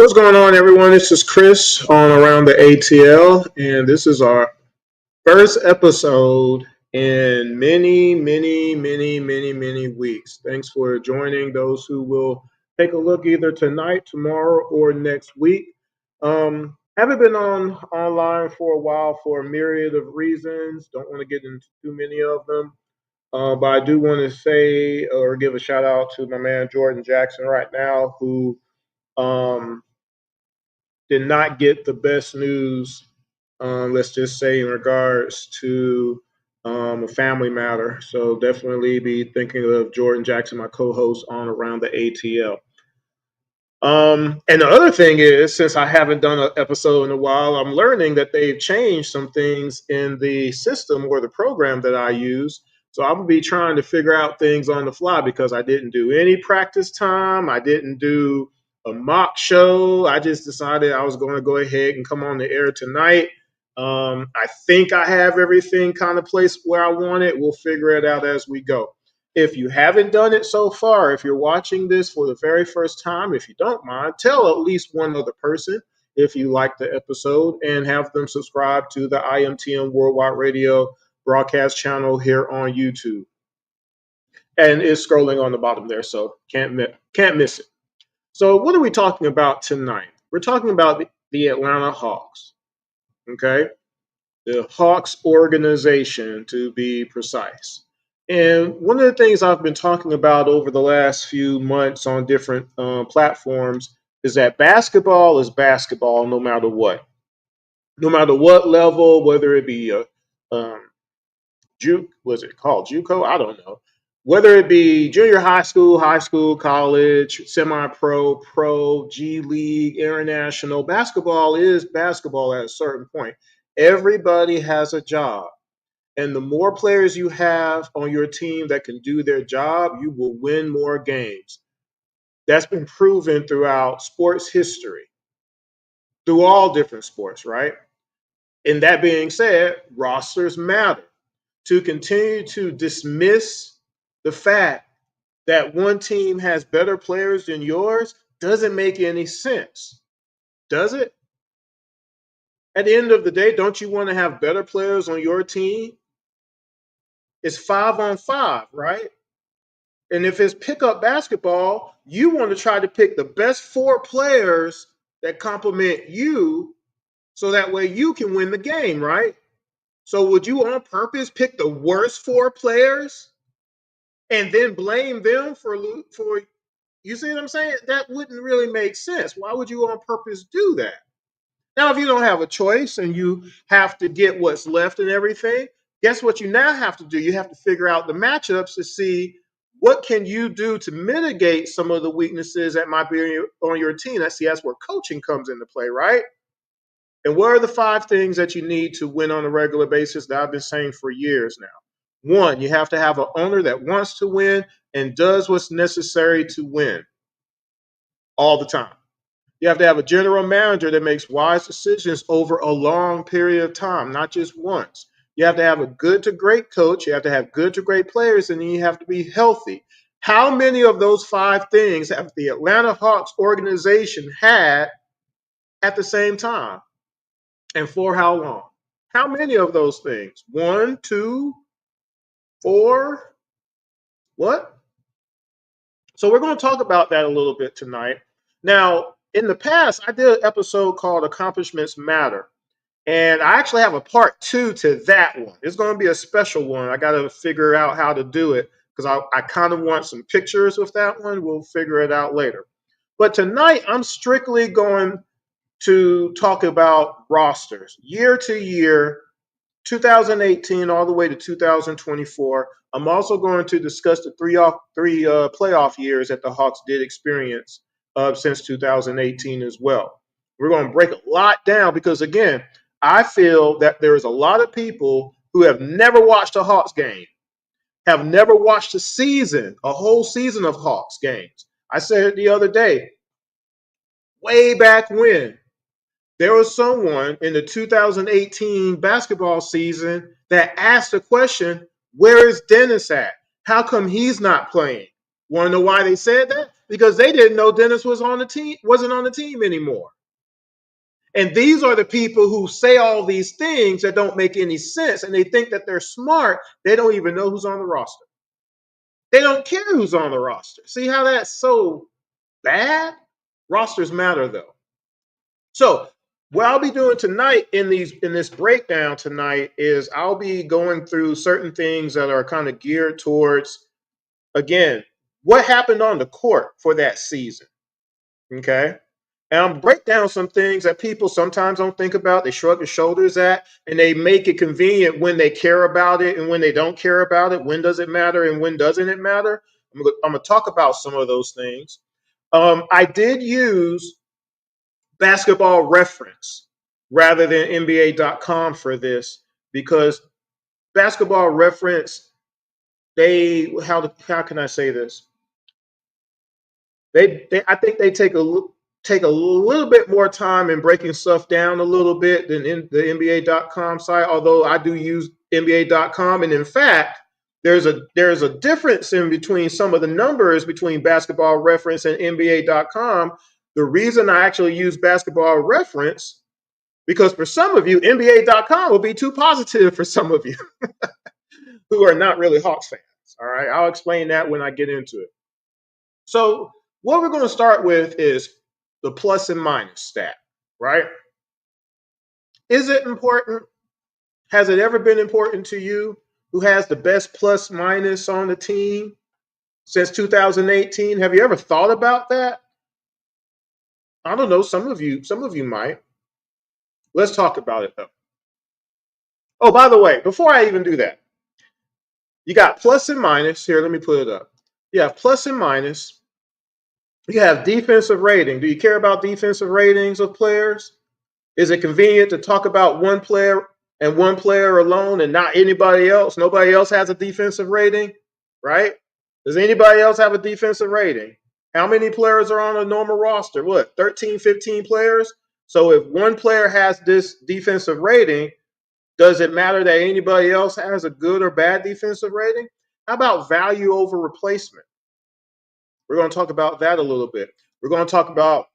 What's going on, everyone? This is Chris on Around the ATL, and this is our first episode in many weeks. Thanks for joining those who will take a look either tonight, tomorrow, or next week. Haven't been on online for a while for a myriad of reasons. Don't want to get into too many of them. But I do want to say or give a shout out to my man Jordan Jackson right now, who um, did not get the best news, let's just say, in regards to a family matter. So definitely be thinking of Jordan Jackson, my co-host on Around the ATL. And the other thing is, since I haven't done an episode in a while, I'm learning that they've changed some things in the system or the program that I use. So I'm gonna be trying to figure out things on the fly because I didn't do any practice time. I didn't do a mock show. I just decided I was going to go ahead and come on the air tonight. I think I have everything kind of placed where I want it. We'll figure it out as we go. If you haven't done it so far, if you're watching this for the very first time, if you don't mind, tell at least one other person if you like the episode and have them subscribe to the IMTM Worldwide Radio broadcast channel here on YouTube. And it's scrolling on the bottom there, so can't miss it. So what are we talking about tonight? We're talking about the Atlanta Hawks, okay? The Hawks organization, to be precise. And one of the things I've been talking about over the last few months on different platforms is that basketball is basketball no matter what. No matter what level, whether it be a juke, was it called JUCO? I don't know. Whether it be junior high school, college, semi-pro, pro, G League, international, basketball is basketball at a certain point. Everybody has a job. And the more players you have on your team that can do their job, you will win more games. That's been proven throughout sports history, through all different sports, right? And that being said, rosters matter. To continue to dismiss the fact that one team has better players than yours doesn't make any sense, does it? At the end of the day, don't you want to have better players on your team? It's 5-on-5, right? And if it's pickup basketball, you want to try to pick the best four players that complement you so that way you can win the game, right? So would you on purpose pick the worst four players and then blame them for you see what I'm saying? That wouldn't really make sense. Why would you on purpose do that? Now, if you don't have a choice and you have to get what's left and everything, guess what you now have to do? You have to figure out the matchups to see what can you do to mitigate some of the weaknesses that might be on your team. That's where coaching comes into play, right? And what are the 5 things that you need to win on a regular basis that I've been saying for years now? 1, you have to have an owner that wants to win and does what's necessary to win all the time. You have to have a general manager that makes wise decisions over a long period of time, not just once. You have to have a good to great coach. You have to have good to great players, and then you have to be healthy. How many of those 5 things have the Atlanta Hawks organization had at the same time? And for how long? How many of those things? 1, 2, 4? What? So we're going to talk about that a little bit tonight. Now, in the past, I did an episode called Accomplishments Matter. And I actually have a part 2 to that one. It's going to be a special one. I got to figure out how to do it because I kind of want some pictures with that one. We'll figure it out later. But tonight, I'm strictly going to talk about rosters year to year, 2018 all the way to 2024. I'm also going to discuss the three playoff years that the Hawks did experience since 2018 as well. We're going to break a lot down because, again, I feel that there's a lot of people who have never watched a Hawks game, have never watched a whole season of Hawks games. I said it the other day, way back when, there was someone in the 2018 basketball season that asked the question, where is Dennis at? How come he's not playing? Want to know why they said that? because they didn't know Dennis was on the team, wasn't on the team anymore. And these are the people who say all these things that don't make any sense, and they think that they're smart. They don't even know who's on the roster. They don't care who's on the roster. See how that's so bad? Rosters matter though. So what I'll be doing tonight in this breakdown tonight is I'll be going through certain things that are kind of geared towards, again, what happened on the court for that season. Okay. And I'll break down some things that people sometimes don't think about. They shrug their shoulders at, and they make it convenient when they care about it and when they don't care about it. When does it matter and when doesn't it matter? I'm going to talk about some of those things. I did use Basketball Reference rather than NBA.com for this because Basketball Reference, how can I say this? They I think they take a little bit more time in breaking stuff down a little bit than in the NBA.com site. Although I do use NBA.com, and in fact, there's a difference in between some of the numbers between Basketball Reference and NBA.com. The reason I actually use Basketball Reference because for some of you, NBA.com will be too positive for some of you who are not really Hawks fans. All right, I'll explain that when I get into it. So what we're going to start with is the plus and minus stat, right? Is it important? Has it ever been important to you? Who has the best plus minus on the team since 2018? Have you ever thought about that? I don't know. Some of you might. Let's talk about it though. Oh, by the way, before I even do that, you got plus and minus here. Let me put it up. You have plus and minus. You have defensive rating. Do you care about defensive ratings of players? Is it convenient to talk about one player and one player alone and not anybody else? Nobody else has a defensive rating, right? Does anybody else have a defensive rating? How many players are on a normal roster? What, 13, 15 players? So if one player has this defensive rating, does it matter that anybody else has a good or bad defensive rating? How about value over replacement? We're going to talk about that a little bit. We're going to talk about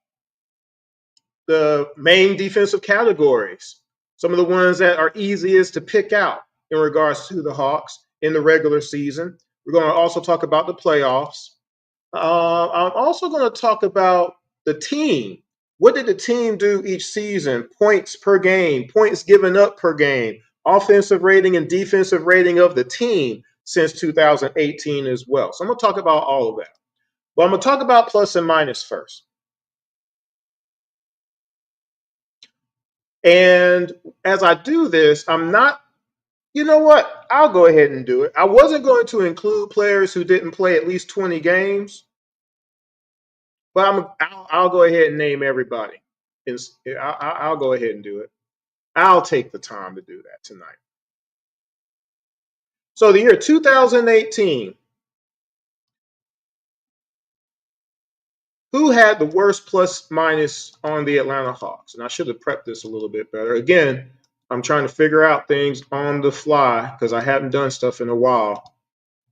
the main defensive categories, some of the ones that are easiest to pick out in regards to the Hawks in the regular season. We're going to also talk about the playoffs. I'm also going to talk about the team. What did the team do each season? Points per game, points given up per game, offensive rating and defensive rating of the team since 2018 as well. So I'm going to talk about all of that. But I'm going to talk about plus and minus first. And as I do this, I'm not, you know what? I'll go ahead and do it. I wasn't going to include players who didn't play at least 20 games, but I'll go ahead and name everybody. I'll go ahead and do it. I'll take the time to do that tonight. So the year 2018, who had the worst plus minus on the Atlanta Hawks? And I should have prepped this a little bit better. Again, I'm trying to figure out things on the fly because I haven't done stuff in a while.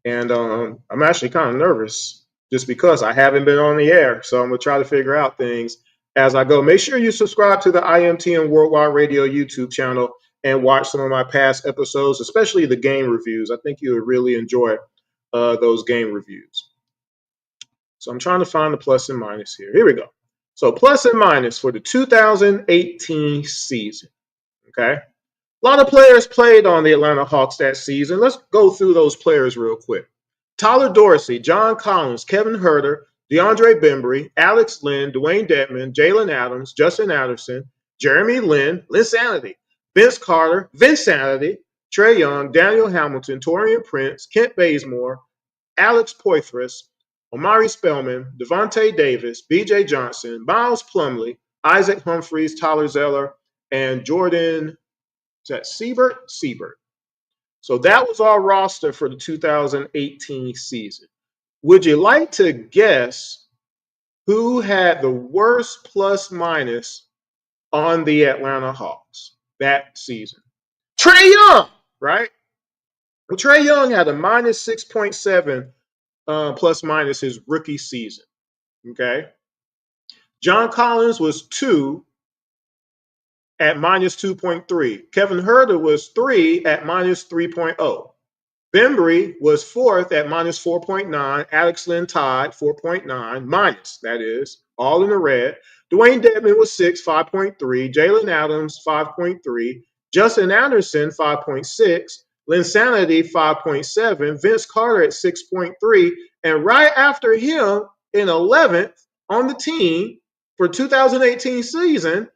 And I'm actually kind of nervous just because I haven't been on the air. So I'm going to try to figure out things as I go. Make sure you subscribe to the IMTN Worldwide Radio YouTube channel and watch some of my past episodes, especially the game reviews. I think you would really enjoy those game reviews. So I'm trying to find the plus and minus here. Here we go. So plus and minus for the 2018 season. Okay. A lot of players played on the Atlanta Hawks that season. Let's go through those players real quick. Tyler Dorsey, John Collins, Kevin Huerter, DeAndre Bembry, Alex Len, Dwayne Dedmon, Jalen Adams, Justin Anderson, Jeremy Lin, Linsanity, Vince Carter, Vinsanity, Trae Young, Daniel Hamilton, Taurean Prince, Kent Bazemore, Alex Poitras, Omari Spellman, Devontae Davis, B.J. Johnson, Miles Plumlee, Isaac Humphries, Tyler Zeller, and Jordan, is that Siebert? Siebert. So that was our roster for the 2018 season. Would you like to guess who had the worst plus minus on the Atlanta Hawks that season? Trae Young, right? Well, Trae Young had a minus 6.7 plus minus his rookie season. Okay. John Collins was 2 at minus 2.3. Kevin Huerter was 3 at minus 3.0. Bembry was fourth at minus 4.9. Alex Lynn tied 4.9, minus, that is, all in the red. Dwayne Dedman was 6, 5.3. Jalen Adams, 5.3. Justin Anderson, 5.6. Linsanity, 5.7. Vince Carter at 6.3. And right after him, in 11th on the team for 2018 season,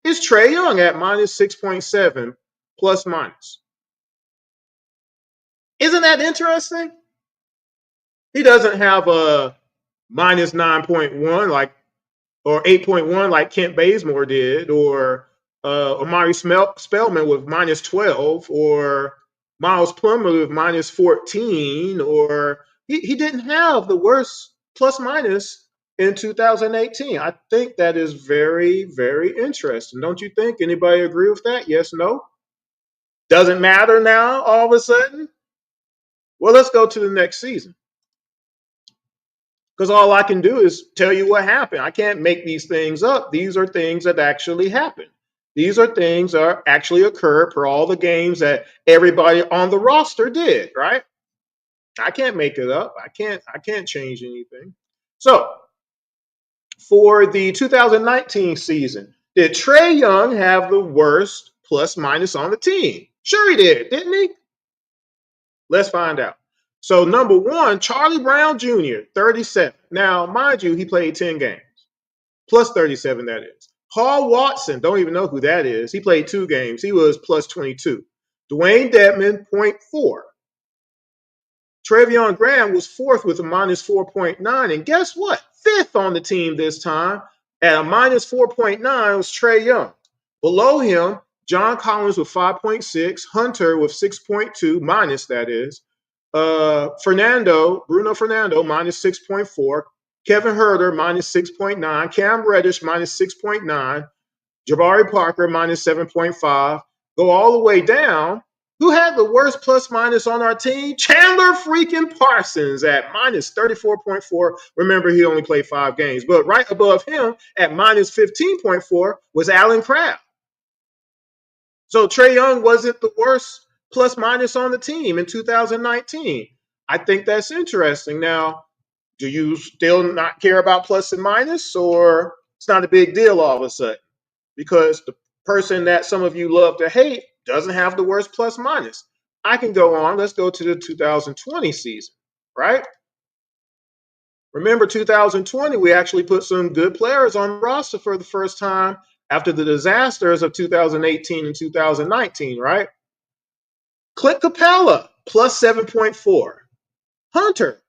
is Trae Young at minus 6.7, plus minus. Isn't that interesting? He doesn't have a minus 9.1 like or 8.1 like Kent Bazemore did, or Amari Spellman with minus 12, or Miles Plummer with minus 14, or he didn't have the worst plus minus in 2018. I think that is very, very interesting. Don't you think? Anybody agree with that? Yes, no? Doesn't matter now all of a sudden? Well, let's go to the next season. Because all I can do is tell you what happened. I can't make these things up. These are things that actually happened. These are things that actually occurred for all the games that everybody on the roster did, right? I can't make it up. I can't change anything. So for the 2019 season, did Trae Young have the worst plus minus on the team? Sure he did, didn't he? Let's find out. So number one, Charlie Brown Jr., 37. Now, mind you, he played 10 games, plus 37, that is. Paul Watson, don't even know who that is. He played 2 games. He was plus 22. Dwayne Dedman, 0.4. Treveon Graham was fourth with a minus 4.9. And guess what? Fifth on the team this time at a minus 4.9 was Trae Young. Below him, John Collins with 5.6, Hunter with 6.2, minus that is. Bruno Fernando, minus 6.4. Kevin Huerter, minus 6.9. Cam Reddish, minus 6.9. Jabari Parker, minus 7.5. Go all the way down. Who had the worst plus minus on our team? Chandler freaking Parsons at minus 34.4. Remember, he only played 5 games. But right above him at minus 15.4 was Allen Crabbe. So Trae Young wasn't the worst plus minus on the team in 2019. I think that's interesting. Now, do you still not care about plus and minus, or it's not a big deal all of a sudden? Because the person that some of you love to hate doesn't have the worst plus minus. I can go on. Let's go to the 2020 season, right? Remember 2020, we actually put some good players on the roster for the first time after the disasters of 2018 and 2019, right? Clint Capella, plus 7.4. Hunter,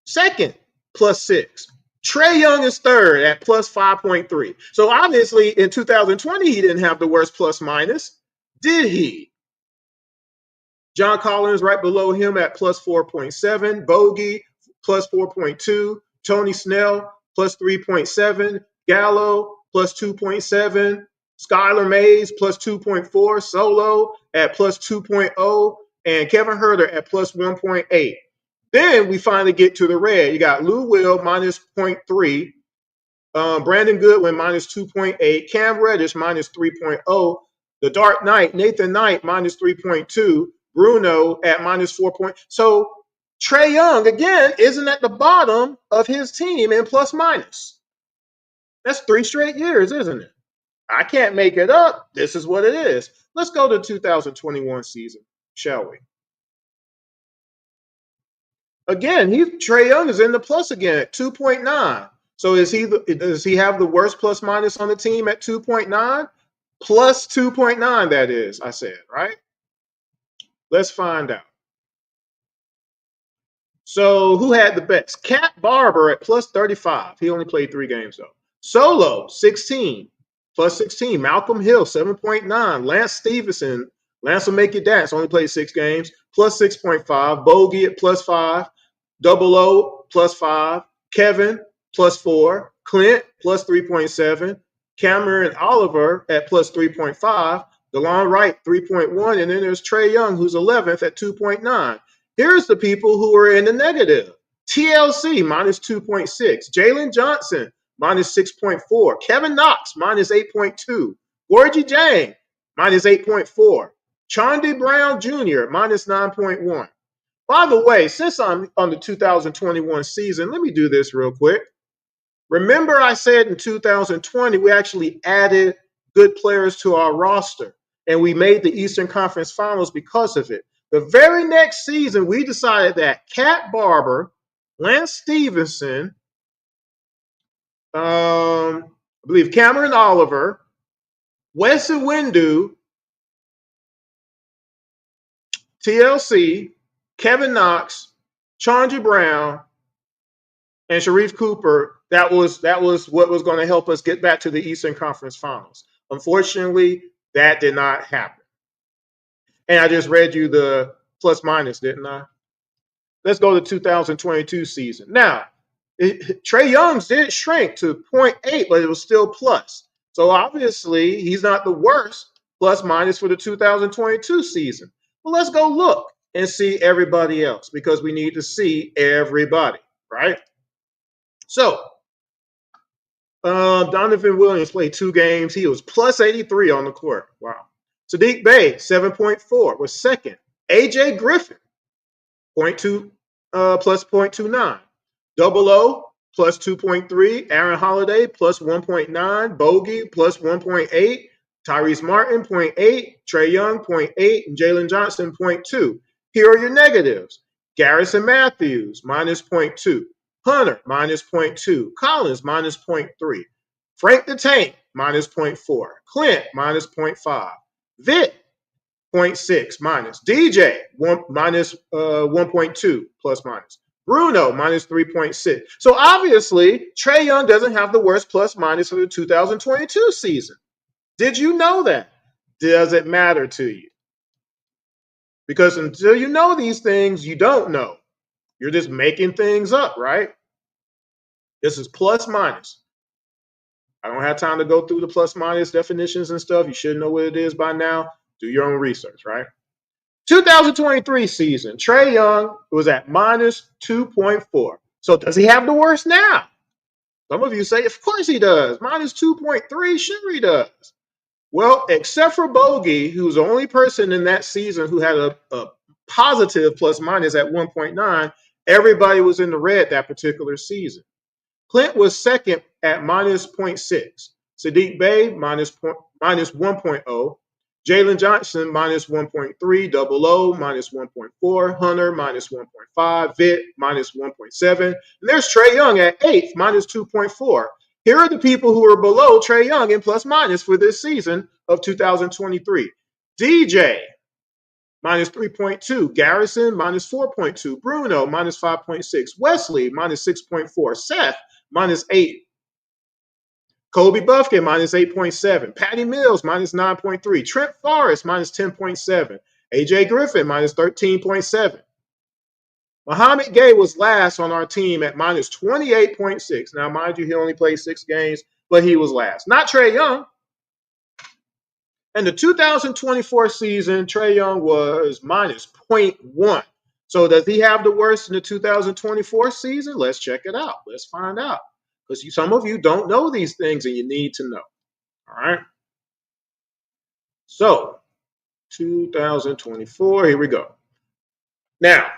second, plus 6. Trae Young is third at plus 5.3. So obviously in 2020, he didn't have the worst plus minus, did he? John Collins right below him at plus 4.7. Bogey, plus 4.2. Tony Snell, plus 3.7. Gallo, plus 2.7. Skylar Mays, plus 2.4. Solo at plus 2.0. And Kevin Huerter at plus 1.8. Then we finally get to the red. You got Lou Will, minus 0.3. Brandon Goodwin, minus 2.8. Cam Reddish, minus 3.0. The Dark Knight, Nathan Knight, minus 3.2. Bruno at minus 4. So Trae Young, again, isn't at the bottom of his team in plus minus. That's 3 straight years, isn't it? I can't make it up. This is what it is. Let's go to 2021 season, shall we? Again, Trae Young is in the plus again at 2.9. So does he have the worst plus minus on the team at 2.9? Plus 2.9, that is, I said, right? Let's find out. So who had the best? Cat Barber at plus 35. He only played 3 games, though. Solo, 16. Plus 16. Malcolm Hill, 7.9. Lance Stevenson, Lance will make you dance. Only played 6 games. Plus 6.5. Bogey at plus 5. Double O, plus 5. Kevin, plus 4. Clint, plus 3.7. Cameron Oliver at plus 3.5. DeLon Wright, 3.1. And then there's Trae Young, who's 11th at 2.9. Here's the people who are in the negative. TLC minus 2.6. Jalen Johnson minus 6.4. Kevin Knox minus 8.2. Gorgie Jang minus 8.4. Chaundi Brown Jr. minus 9.1. By the way, since I'm on the 2021 season, let me do this real quick. Remember, I said in 2020, we actually added good players to our roster, and we made the Eastern Conference Finals because of it. The very next season, we decided that Cat Barber, Lance Stevenson, I believe Cameron Oliver, Wesley Windu, TLC, Kevin Knox, Chaundi Brown, and Sharif Cooper, that was what was going to help us get back to the Eastern Conference Finals. Unfortunately, that did not happen. And I just read you the plus minus, didn't I? Let's go to 2022 season. Now, Trae Young's did shrink to 0.8, but it was still plus. So obviously, he's not the worst plus minus for the 2022 season. But let's go look and see everybody else because we need to see everybody, right? So, Donovan Williams played 2 games. He was plus 83 on the court. Wow. Saddiq Bey, 7.4, was second. AJ Griffin, 0.2 plus 0.29. Double O, plus 2.3. Aaron Holiday, plus 1.9. Bogey, plus 1.8. Tyrese Martin, 0.8. Trae Young, 0.8. And Jalen Johnson, 0.2. Here are your negatives. Garrison Matthews, minus 0.2. Hunter, minus 0.2. Collins, minus 0.3. Frank the Tank, minus 0.4. Clint, minus 0.5. Vic, 0.6 minus. DJ, minus 1.2 plus minus. Bruno, minus 3.6. So obviously, Trae Young doesn't have the worst plus minus for the 2022 season. Did you know that? Does it matter to you? Because until you know these things, you don't know. You're just making things up, right? This is plus minus. I don't have time to go through the plus minus definitions and stuff. You should know what it is by now. Do your own research, right? 2023 season, Trae Young was at minus 2.4. So does he have the worst now? Some of you say, of course he does. Minus 2.3, sure he does. Well, except for Bogey, who's the only person in that season who had a positive plus minus at 1.9, everybody was in the red that particular season. Clint was second at minus 0.6. Saddiq Bey, minus 1.0. Jalen Johnson, minus 1.3. Double O, minus 1.4. Hunter, minus 1.5. Vic, minus 1.7. And there's Trae Young at 8th, minus 2.4. Here are the people who are below Trae Young in plus minus for this season of 2023. DJ, minus 3.2. Garrison, minus 4.2. Bruno, minus 5.6. Wesley, minus 6.4. Seth, minus 8. Kobe Buffkin, minus 8.7. Patty Mills, minus 9.3. Trent Forrest, minus 10.7. AJ Griffin, minus 13.7. Muhammad Gay was last on our team at minus 28.6. Now, mind you, he only played 6 games, but he was last. Not Trae Young. In the 2024 season, Trae Young was minus 0.1. So does he have the worst in the 2024 season? Let's check it out. Let's find out. Because some of you don't know these things and you need to know. All right. So 2024, here we go. Now,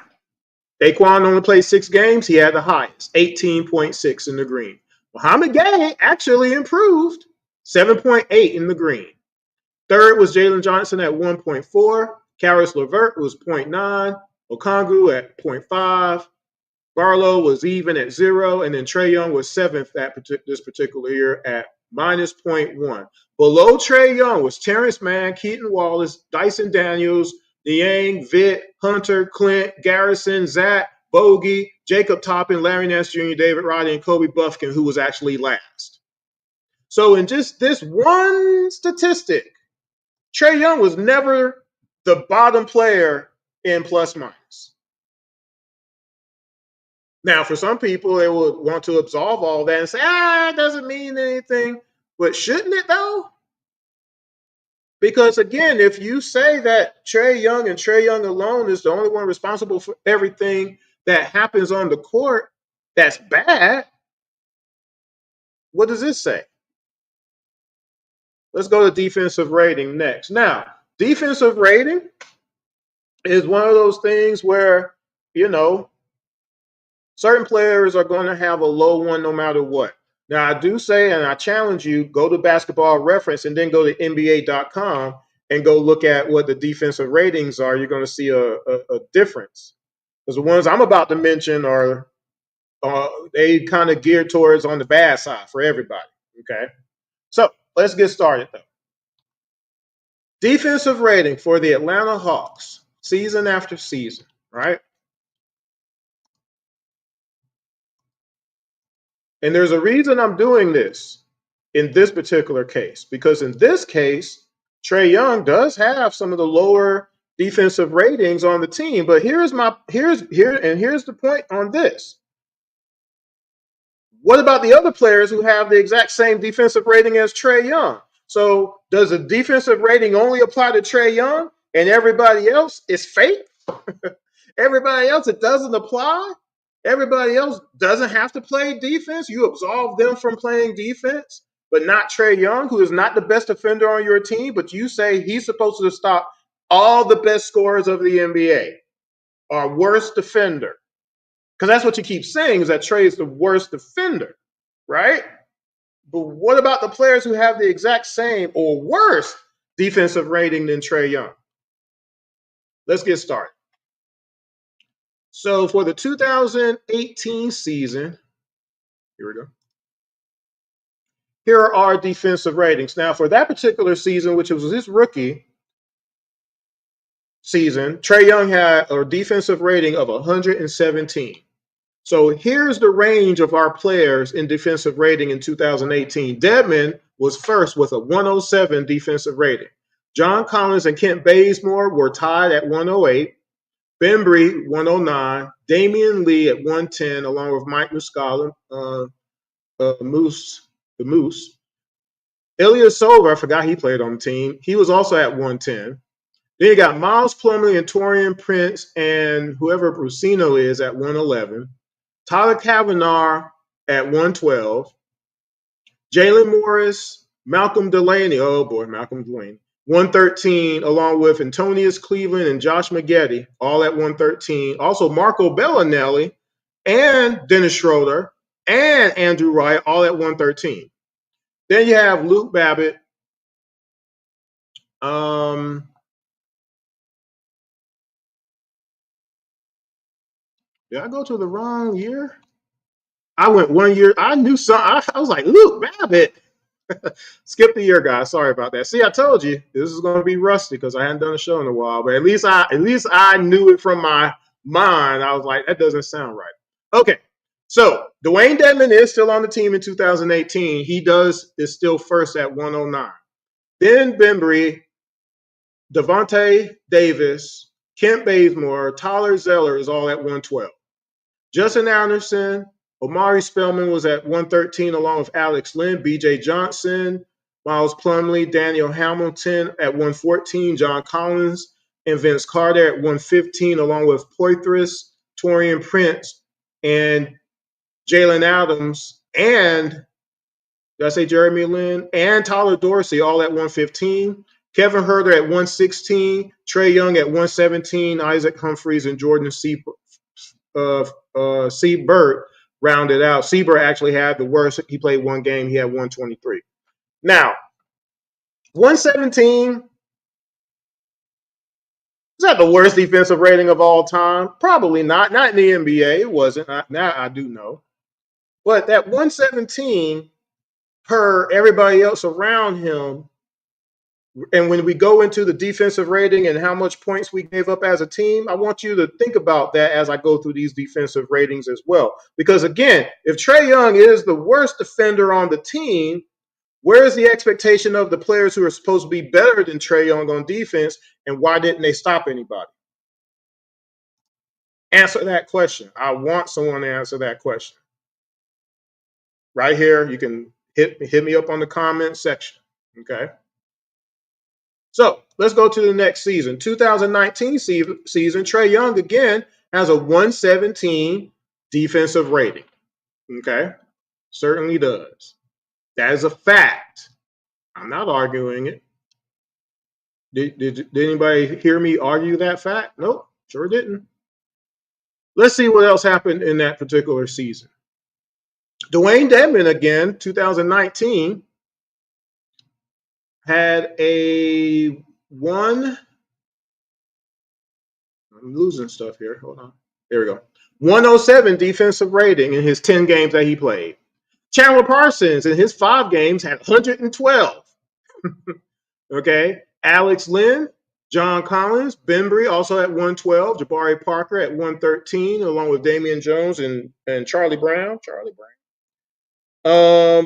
Daquan only played 6 games. He had the highest, 18.6 in the green. Muhammad Gay actually improved, 7.8 in the green. Third was Jalen Johnson at 1.4. Caris LeVert was 0.9. Okongwu at 0.5. Barlow was even at 0. And then Trae Young was 7th at this particular year at minus 0.1. Below Trae Young was Terrence Mann, Keaton Wallace, Dyson Daniels, Niang, Vic, Hunter, Clint, Garrison, Zach, Bogey, Jacob Toppin, Larry Nance Jr., David Roddy, and Kobe Buffkin, who was actually last. So in just this one statistic, Trae Young was never the bottom player in plus minus. Now, for some people, they would want to absolve all that and say, it doesn't mean anything. But shouldn't it, though? Because, again, if you say that Trae Young and Trae Young alone is the only one responsible for everything, that happens on the court that's bad, what does this say? Let's go to defensive rating next. Now, defensive rating is one of those things where, you know, certain players are going to have a low one no matter what. Now, I do say, and I challenge you, go to Basketball Reference and then go to NBA.com and go look at what the defensive ratings are. You're going to see a difference. Because the ones I'm about to mention are they kind of geared towards on the bad side for everybody. Okay. So let's get started though. Defensive rating for the Atlanta Hawks, season after season, right? And there's a reason I'm doing this in this particular case, because in this case, Trae Young does have some of the lower defensive ratings on the team. But here's the point on this. What about the other players who have the exact same defensive rating as Trae Young? So does the defensive rating only apply to Trae Young and everybody else is fake? Everybody else, it doesn't apply. Everybody else doesn't have to play defense. You absolve them from playing defense, but not Trae Young, who is not the best defender on your team, but you say he's supposed to stop all the best scorers of the NBA or worst defender. Because that's what you keep saying is that Trae is the worst defender, right? But what about the players who have the exact same or worse defensive rating than Trae Young? Let's get started. So for the 2018 season, here we go. Here are our defensive ratings. Now, for that particular season, which was his rookie season, Trae Young had a defensive rating of 117. So here's the range of our players in defensive rating in 2018. Dedmon was first with a 107 defensive rating. John Collins and Kent Bazemore were tied at 108. Bembry, 109. Damian Lee at 110, along with Mike Muscala, the Moose. Ilyasova, I forgot he played on the team. He was also at 110. Then you got Miles Plumlee and Taurean Prince and whoever Brusino is at 111. Tyler Kavanaugh at 112. Jalen Morris, Malcolm Delaney, 113, along with Antonius Cleveland and Josh Maggette, all at 113. Also, Marco Bellinelli and Dennis Schroeder and Andrew Wright, all at 113. Then you have Luke Babbitt. Did I go to the wrong year? I went 1 year. I knew something. I was like, Luke Babbitt. Skip the year, guys. Sorry about that. See, I told you this is going to be rusty because I hadn't done a show in a while. But at least I knew it from my mind. I was like, that doesn't sound right. Okay, so Dwayne Dedmon is still on the team in 2018. He is still first at 109. Then Bembry, Devontae Davis, Kent Bazemore, Tyler Zeller is all at 112. Justin Anderson, Omari Spellman was at 113 along with Alex Len, B.J. Johnson, Miles Plumlee, Daniel Hamilton at 114, John Collins and Vince Carter at 115 along with Poitras, Taurean Prince, and Jalen Adams, and did I say Jeremy Lin? And Tyler Dorsey all at 115. Kevin Huerter at 116, Trae Young at 117, Isaac Humphries and Jordan Seabird rounded out. Seabird actually had the worst. He played one game. He had 123. Now, 117, is that the worst defensive rating of all time? Probably not. Not in the NBA. It wasn't. Now I do know. But that 117 per everybody else around him, and when we go into the defensive rating and how much points we gave up as a team, I want you to think about that as I go through these defensive ratings as well. Because again, if Trae Young is the worst defender on the team, where is the expectation of the players who are supposed to be better than Trae Young on defense, and why didn't they stop anybody? Answer that question. I want someone to answer that question. Right here, you can hit me up on the comment section, okay? So let's go to the next season. 2019 season, Trae Young again has a 117 defensive rating. Okay, certainly does. That is a fact. I'm not arguing it. Did anybody hear me argue that fact? Nope, sure didn't. Let's see what else happened in that particular season. Dewayne Dedmon, again, 2019, had a one. I'm losing stuff here. Hold on. There we go. 107 defensive rating in his 10 games that he played. Chandler Parsons in his 5 games had 112. Okay. Alex Lynn, John Collins, Bembry also at 112. Jabari Parker at 113, along with Damian Jones and Charlie Brown. Charlie Brown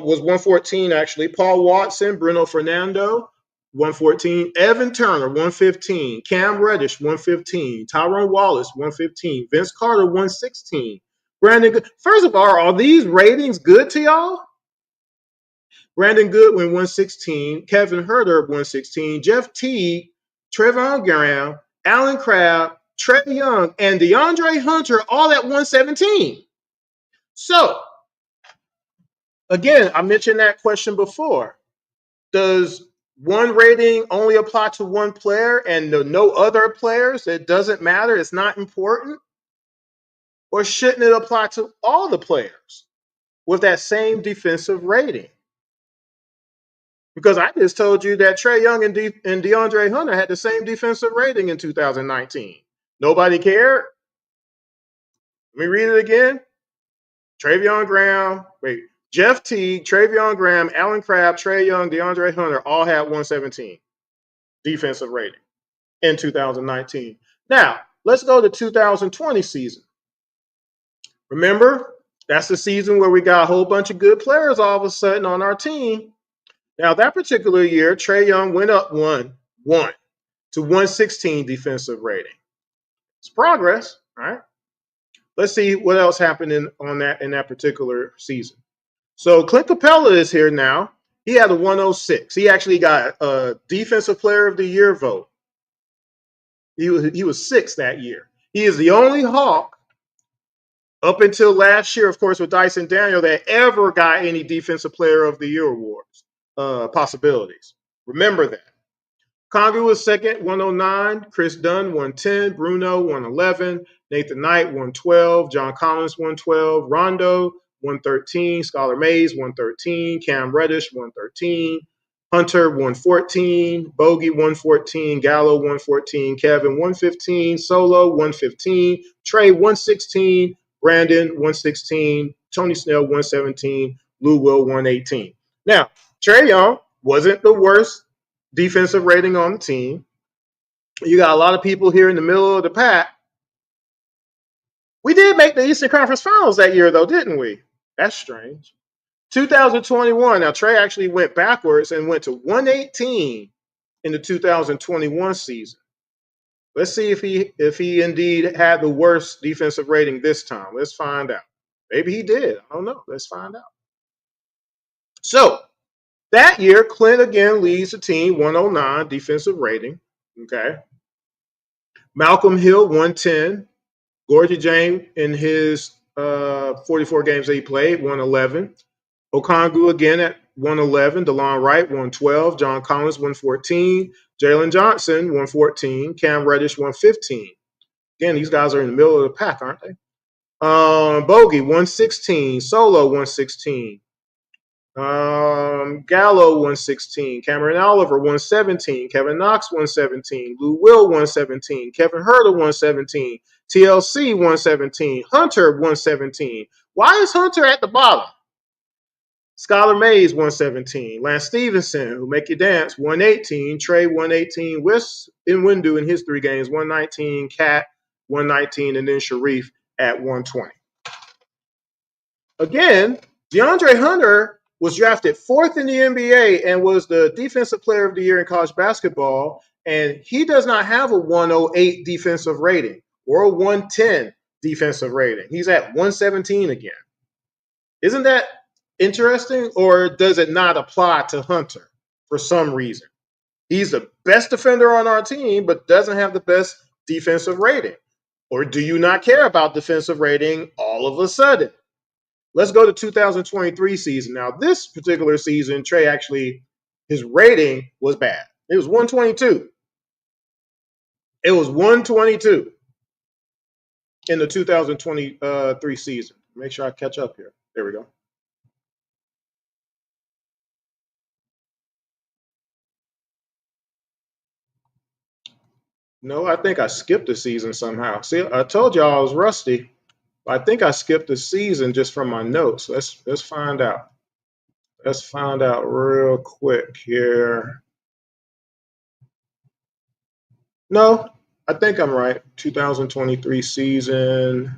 was 114 actually. Paul Watson, Bruno Fernando, 114. Evan Turner, 115. Cam Reddish, 115. Tyrone Wallace, 115. Vince Carter, 116. Brandon, first of all, are these ratings good to y'all? Brandon Goodwin, 116. Kevin Huerter, 116. Jeff Teague, Trevon Graham, Alan Crabb, Trey Young, and DeAndre Hunter all at 117. So, again, I mentioned that question before. Does one rating only apply to one player and no other players? It doesn't matter. It's not important. Or shouldn't it apply to all the players with that same defensive rating? Because I just told you that Trey Young and DeAndre Hunter had the same defensive rating in 2019. Nobody cared. Let me read it again. Jeff Teague, Travion Graham, Alan Crabb, Trey Young, DeAndre Hunter all had 117 defensive rating in 2019. Now, let's go to 2020 season. Remember, that's the season where we got a whole bunch of good players all of a sudden on our team. Now, that particular year, Trey Young went up one to 116 defensive rating. It's progress, right? Let's see what else happened in that particular season. So Clint Capella is here now. He had a 106. He actually got a Defensive Player of the Year vote. He was 6th that year. He is the only Hawk up until last year, of course, with Dyson Daniel, that ever got any Defensive Player of the Year awards possibilities. Remember that. Congu was 2nd, 109. Chris Dunn, 110. Bruno, 111. Nathan Knight, 112. John Collins, 112. Rondo, 113. Skylar Mays, 113. Cam Reddish, 113. Hunter, 114. Bogey, 114. Gallo, 114. Kevin, 115. Solo, 115. Trey, 116. Brandon, 116. Tony Snell, 117. Lou Will, 118. Now, Trey Young wasn't the worst defensive rating on the team. You got a lot of people here in the middle of the pack. We did make the Eastern Conference Finals that year, though, didn't we? That's strange. 2021. Now, Trey actually went backwards and went to 118 in the 2021 season. Let's see if he indeed had the worst defensive rating this time. Let's find out. Maybe he did. I don't know. Let's find out. So, that year, Clint again leads the team, 109 defensive rating. Okay. Malcolm Hill, 110. Gorgie James in his 44 games that he played, 111. Okongwu again at 111. DeLon Wright, 112. John Collins, 114. Jalen Johnson, 114. Cam Reddish, 115. Again, these guys are in the middle of the pack, aren't they? Bogey, 116. Solo, 116. Gallo, 116. Cameron Oliver, 117. Kevin Knox, 117. Lou Will, 117. Kevin Huerter, 117. TLC, 117. Hunter, 117. Why is Hunter at the bottom? Skylar Mays, 117. Lance Stevenson, who make you dance, 118. Trey, 118. Wes Nwundu in his 3 games, 119. Cat, 119. And then Sharif at 120. Again, DeAndre Hunter was drafted 4th in the NBA and was the Defensive Player of the Year in college basketball. And he does not have a 108 defensive rating or a 110 defensive rating. He's at 117 again. Isn't that interesting? Or does it not apply to Hunter for some reason? He's the best defender on our team, but doesn't have the best defensive rating. Or do you not care about defensive rating all of a sudden? Let's go to 2023 season. Now, this particular season, Trey actually, his rating was bad. It was 122. It was 122 in the 2023 season. Make sure I catch up here. There we go. No, I think I skipped a season somehow. See, I told y'all I was rusty. I think I skipped a season just from my notes. Let's find out. Let's find out real quick here. No, I think I'm right. 2023 season.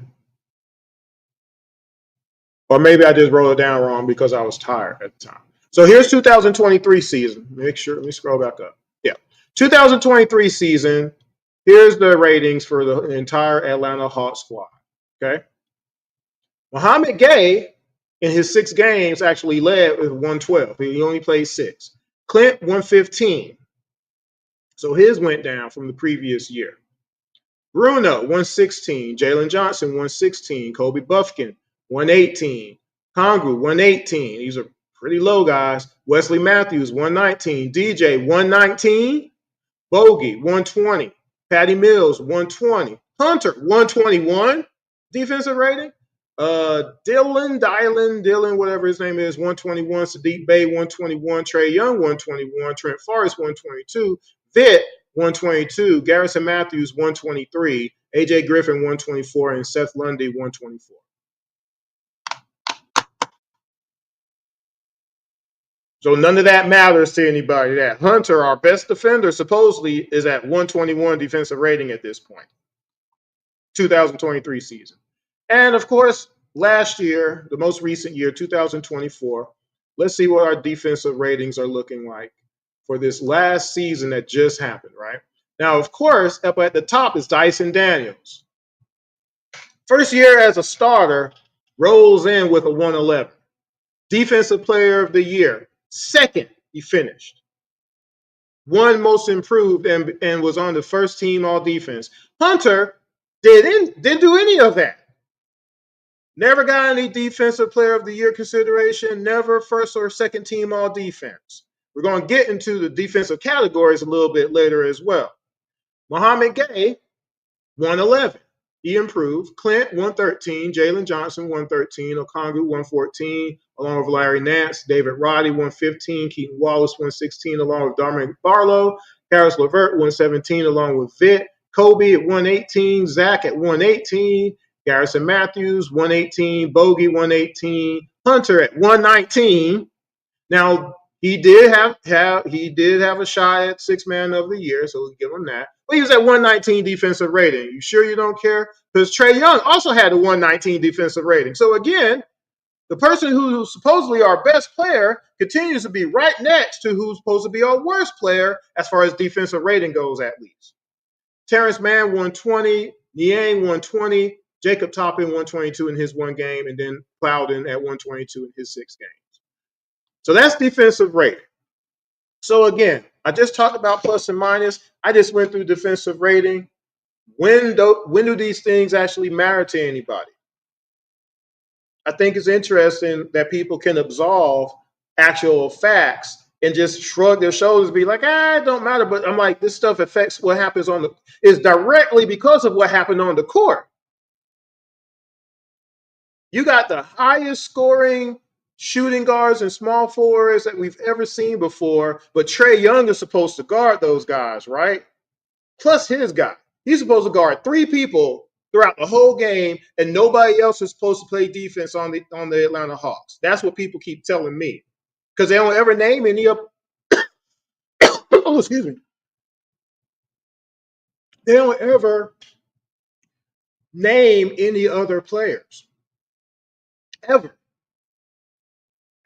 Or maybe I just wrote it down wrong because I was tired at the time. So here's 2023 season. Make sure, let me scroll back up. Yeah. 2023 season. Here's the ratings for the entire Atlanta Hawks squad. Okay. Mouhamed Gueye in his 6 games actually led with 112. He only played 6. Clint 115. So his went down from the previous year. Bruno 116. Jalen Johnson 116. Kobe Buffkin 118. Kongu 118. These are pretty low guys. Wesley Matthews 119. DJ 119. Bogey 120. Patty Mills 120. Hunter 121 defensive rating. Dylan, whatever his name is, 121. Sadiq Bey 121. Trey Young 121. Trent Forrest 122. Vitt 122. Garrison Matthews 123. AJ Griffin 124. And Seth Lundy 124. So none of that matters to anybody. That Hunter, our best defender, supposedly is at 121 defensive rating at this point. 2023 season. And of course, last year, the most recent year, 2024, let's see what our defensive ratings are looking like for this last season that just happened, right? Now, of course, up at the top is Dyson Daniels. First year as a starter, rolls in with a 111. Defensive player of the year, second, he finished. One most improved and was on the first team all defense. Hunter didn't do any of that. Never got any defensive player of the year consideration, never first or second team all defense. We're going to get into the defensive categories a little bit later as well. Mouhamed Gueye, 111. He improved. Clint, 113. Jalen Johnson, 113. Okongwu, 114, along with Larry Nance. David Roddy, 115. Keaton Wallace, 116, along with Dominic Barlow. Harris LeVert, 117, along with Vitt. Kobe at 118. Zach at 118. Garrison Matthews, 118. Bogey, 118. Hunter at 119. Now, he did have a shot at 6th man of the year, so we'll give him that. But he was at 119 defensive rating. You sure you don't care? Because Trey Young also had a 119 defensive rating. So again, the person who's supposedly our best player continues to be right next to who's supposed to be our worst player as far as defensive rating goes, at least. Terrence Mann, 120. Niang, 120. Jacob Toppin, 122 in his 1 game. And then Plowden at 122 in his 6 games. So that's defensive rating. So again, I just talked about plus and minus. I just went through defensive rating. When do these things actually matter to anybody? I think it's interesting that people can absolve actual facts and just shrug their shoulders and be like, it don't matter. But I'm like, this stuff affects what happens is directly because of what happened on the court. You got the highest scoring shooting guards and small forwards that we've ever seen before, but Trey Young is supposed to guard those guys, right? Plus his guy. He's supposed to guard 3 people throughout the whole game, and nobody else is supposed to play defense on the Atlanta Hawks. That's what people keep telling me. Because they don't ever name any of oh, excuse me. They don't ever name any other players.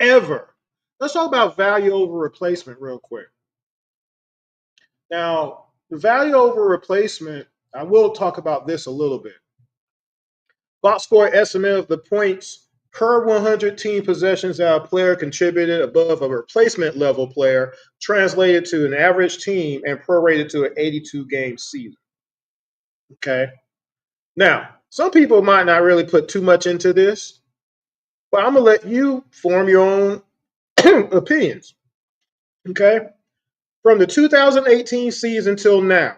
Ever. Let's talk about value over replacement real quick. Now, the value over replacement, I will talk about this a little bit. Box score estimate of the points per 100 team possessions that a player contributed above a replacement level player translated to an average team and prorated to an 82 game season. Okay. Now, some people might not really put too much into this, but I'm gonna let you form your own opinions. Okay, from the 2018 season till now,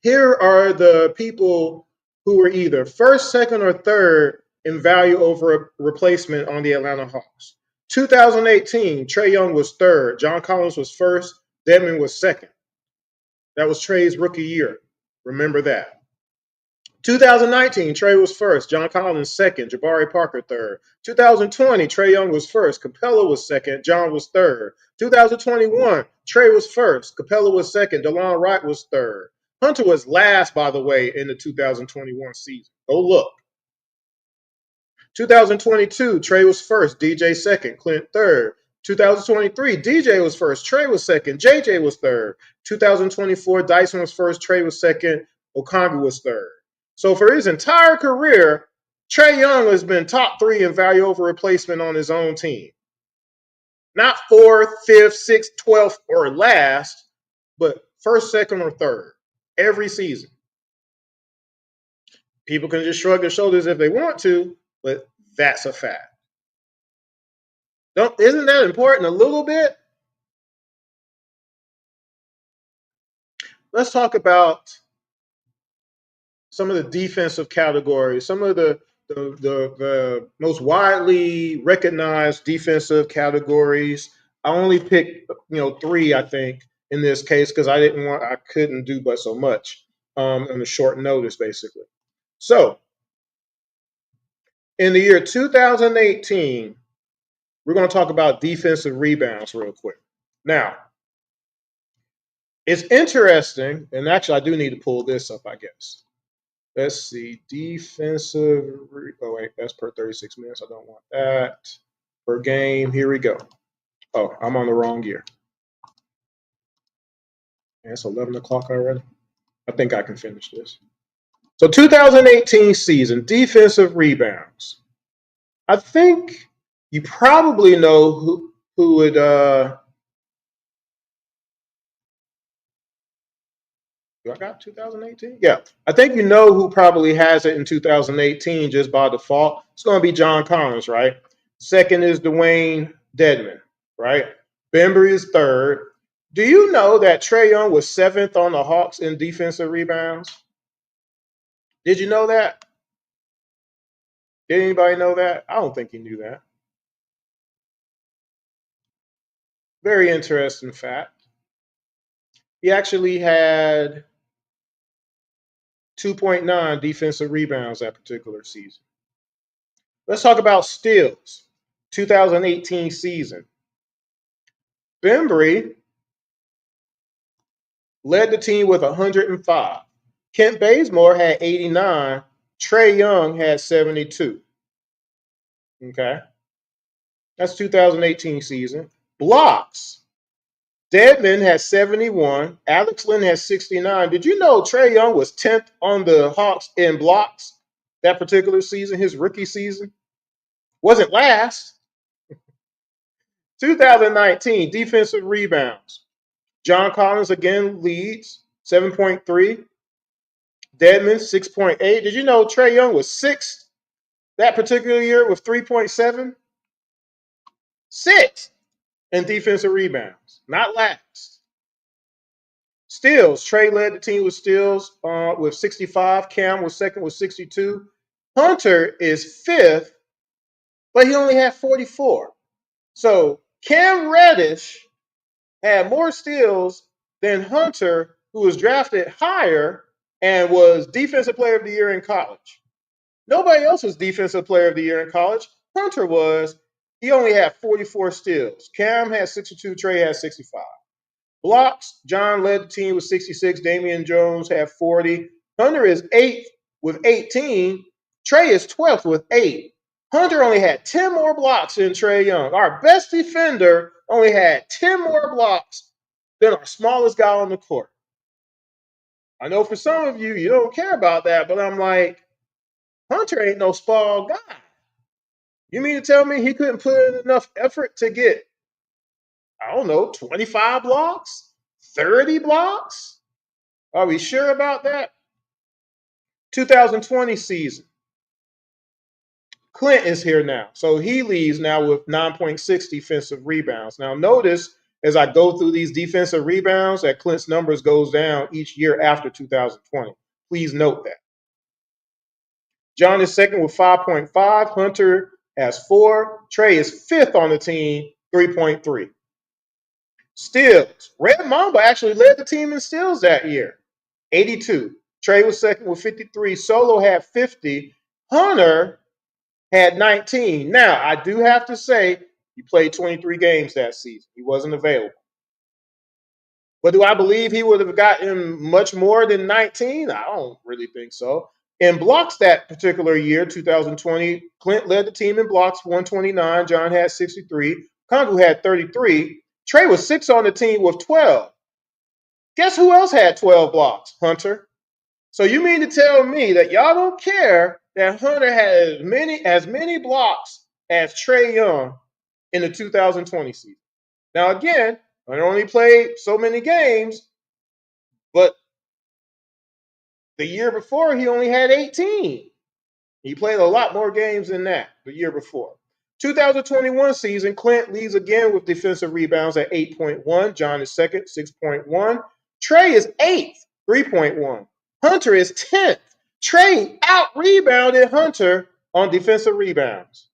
here are the people who were either first, second, or third in value over a replacement on the Atlanta Hawks. 2018, Trae Young was third, John Collins was first, Dedmon was second. That was Trae's rookie year. Remember that. 2019, Trae was first, John Collins second, Jabari Parker third. 2020, Trae Young was first, Capella was second, John was third. 2021, Trae was first, Capella was second, DeLon Wright was third. Hunter was last, by the way, in the 2021 season. Go look. 2022, Trae was first, DJ second, Clint third. 2023, DJ was first, Trae was second, JJ was third. 2024, Dyson was first, Trae was second, Okongwu was third. So for his entire career, Trae Young has been top three in value over replacement on his own team. Not fourth, fifth, sixth, 12th, or last, but first, second, or third every season. People can just shrug their shoulders if they want to, but that's a fact. Isn't that important a little bit? Let's talk about some of the defensive categories, some of the most widely recognized defensive categories. I only picked three, I think, in this case because I couldn't do but so much on a short notice, basically. So in the year 2018, we're going to talk about defensive rebounds real quick. Now, it's interesting, and actually, I do need to pull this up, I guess. Let's see, defensive. Oh wait, that's per 36 minutes. I don't want that per game. Here we go. Oh, I'm on the wrong year. And it's 11 o'clock already. I think I can finish this. So 2018 season defensive rebounds. I think you probably know who would. Do I got 2018? Yeah, I think you know who probably has it in 2018 just by default. It's going to be John Collins, right? Second is Dwayne Dedmon, right? Bembry is third. Do you know that Trae Young was seventh on the Hawks in defensive rebounds? Did you know that? Did anybody know that? I don't think you knew that. Very interesting fact. He actually had 2.9 defensive rebounds that particular season. Let's talk about steals. 2018 season. Bembry led the team with 105. Kent Bazemore had 89. Trae Young had 72. Okay. That's 2018 season. Blocks. Dedmon has 71. Alex Len has 69. Did you know Trae Young was 10th on the Hawks in blocks that particular season, his rookie season? Wasn't last. 2019, defensive rebounds. John Collins again leads, 7.3. Dedmon, 6.8. Did you know Trae Young was sixth that particular year with 3.7? Sixth in defensive rebounds, not last. Steals. Trae led the team with steals with 65. Cam was second with 62. Hunter is fifth, but he only had 44. So Cam Reddish had more steals than Hunter, who was drafted higher and was Defensive Player of the Year in college. Nobody else was Defensive Player of the Year in college. Hunter was. He only had 44 steals. Cam had 62. Trae had 65. Blocks, John led the team with 66. Damian Jones had 40. Hunter is 8th with 18. Trae is 12th with 8. Hunter only had 10 more blocks than Trae Young. Our best defender only had 10 more blocks than our smallest guy on the court. I know for some of you, you don't care about that, but I'm like, Hunter ain't no small guy. You mean to tell me he couldn't put in enough effort to get, I don't know, 25 blocks? 30 blocks? Are we sure about that? 2020 season, Clint is here now. So he leads now with 9.6 defensive rebounds. Now notice as I go through these defensive rebounds that Clint's numbers goes down each year after 2020. Please note that. John is second with 5.5. Hunter has 4. Trey is fifth on the team, 3.3. Steals. Red Mamba actually led the team in steals that year, 82. Trey was second with 53. Solo had 50. Hunter had 19. Now, I do have to say, he played 23 games that season. He wasn't available. But do I believe he would have gotten much more than 19? I don't really think so. In blocks that particular year, 2020, Clint led the team in blocks, 129. John had 63. Kongu had 33. Trey was 6 on the team with 12. Guess who else had 12 blocks? Hunter. So you mean to tell me that y'all don't care that Hunter had as many blocks as Trae Young in the 2020 season? Now again, Hunter only played so many games, but the year before he only had 18. He played a lot more games than that the year before. 2021 season, Clint leads again with defensive rebounds at 8.1. John is second, 6.1. Trey is eighth, 3.1. Hunter is 10th. Trey out-rebounded Hunter on defensive rebounds.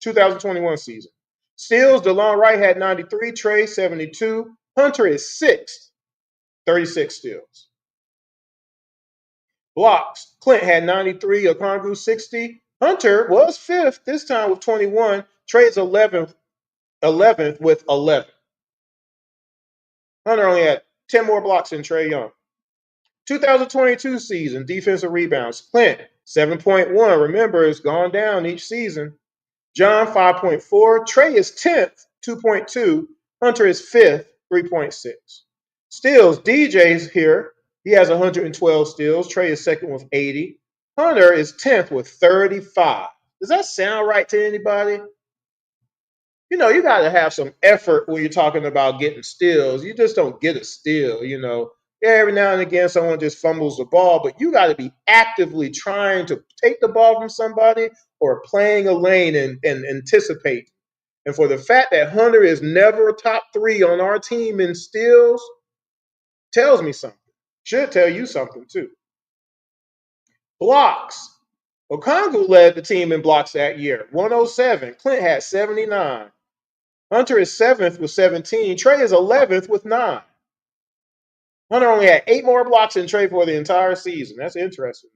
2021 season. Steals, DeLon Wright had 93. Trey, 72. Hunter is 6th, 36 steals. Blocks, Clint had 93. Okongwu, 60. Hunter was 5th, this time with 21. Trey's 11th with 11. Hunter only had 10 more blocks than Trae Young. 2022 season, defensive rebounds. Clint, 7.1. Remember, it's gone down each season. John, 5.4. Trey is 10th, 2.2. Hunter is 5th, 3.6. Steals, DJ's here. He has 112 steals. Trey is second with 80. Hunter is 10th with 35. Does that sound right to anybody? You know, you got to have some effort when you're talking about getting steals. You just don't get a steal, you know. Every now and again, someone just fumbles the ball, but you got to be actively trying to take the ball from somebody or playing a lane and anticipate. And for the fact that Hunter is never top 3 on our team in steals, tells me something. Should tell you something, too. Blocks. Okongwu led the team in blocks that year, 107. Clint had 79. Hunter is 7th with 17. Trey is 11th with 9. Hunter only had 8 more blocks than Trey for the entire season. That's interesting.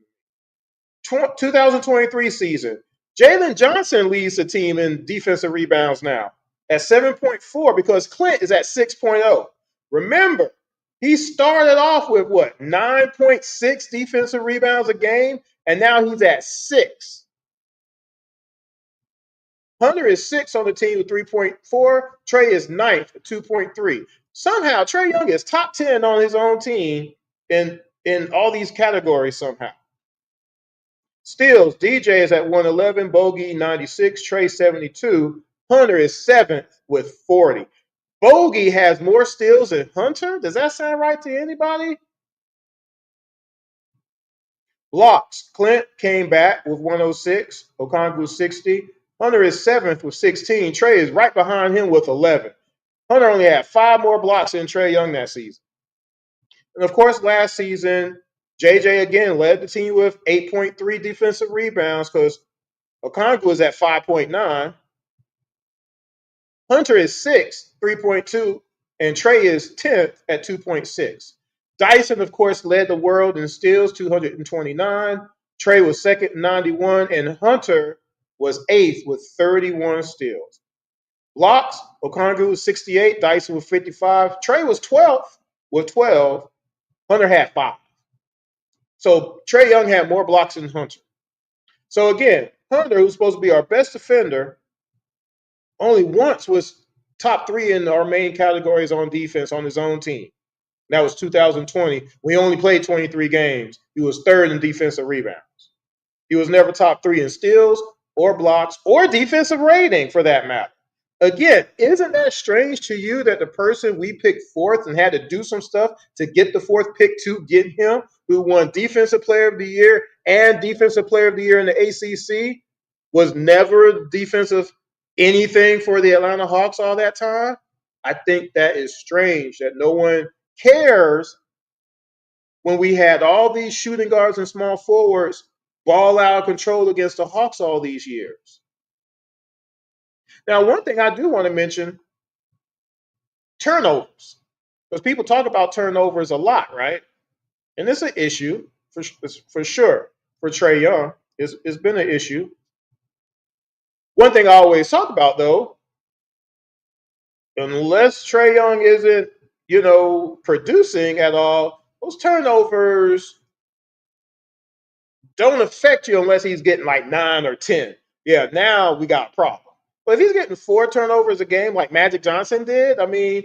2023 season. Jalen Johnson leads the team in defensive rebounds now at 7.4 because Clint is at 6.0. Remember, he started off with what? 9.6 defensive rebounds a game, and now he's at 6. Hunter is 6 on the team with 3.4. Trey is 9th with 2.3. Somehow, Trae Young is top 10 on his own team in all these categories somehow. Steals, DJ is at 111, Bogey 96, Trey 72. Hunter is 7th with 40. Bogey has more steals than Hunter? Does that sound right to anybody? Blocks, Clint came back with 106, Okongwu 60. Hunter is 7th with 16. Trey is right behind him with 11. Hunter only had 5 more blocks than Trae Young that season. And of course, last season, JJ again led the team with 8.3 defensive rebounds because Okongwu was at 5.9. Hunter is 6th, 3.2, and Trey is 10th at 2.6. Dyson, of course, led the world in steals, 229. Trey was second, 91, and Hunter was 8th with 31 steals. Blocks, Okongwu was 68, Dyson was 55. Trey was 12th with 12. Hunter had 5. So Trae Young had more blocks than Hunter. So again, Hunter, who's supposed to be our best defender, only once was top 3 in our main categories on defense on his own team. That was 2020. We only played 23 games. He was 3rd in defensive rebounds. He was never top 3 in steals or blocks or defensive rating for that matter. Again, isn't that strange to you that the person we picked fourth and had to do some stuff to get the fourth pick to get him, who won Defensive Player of the Year and Defensive Player of the Year in the ACC, was never defensive anything for the Atlanta Hawks all that time? I think that is strange that no one cares when we had all these shooting guards and small forwards ball out of control against the Hawks all these years. Now, one thing I do want to mention, turnovers. Because people talk about turnovers a lot, right? And it's an issue for sure for Trae Young. It's been an issue. One thing I always talk about, though, unless Trae Young isn't, producing at all, those turnovers don't affect you unless he's getting like 9 or 10. Yeah, now we got a problem. But if he's getting 4 turnovers a game like Magic Johnson did, I mean,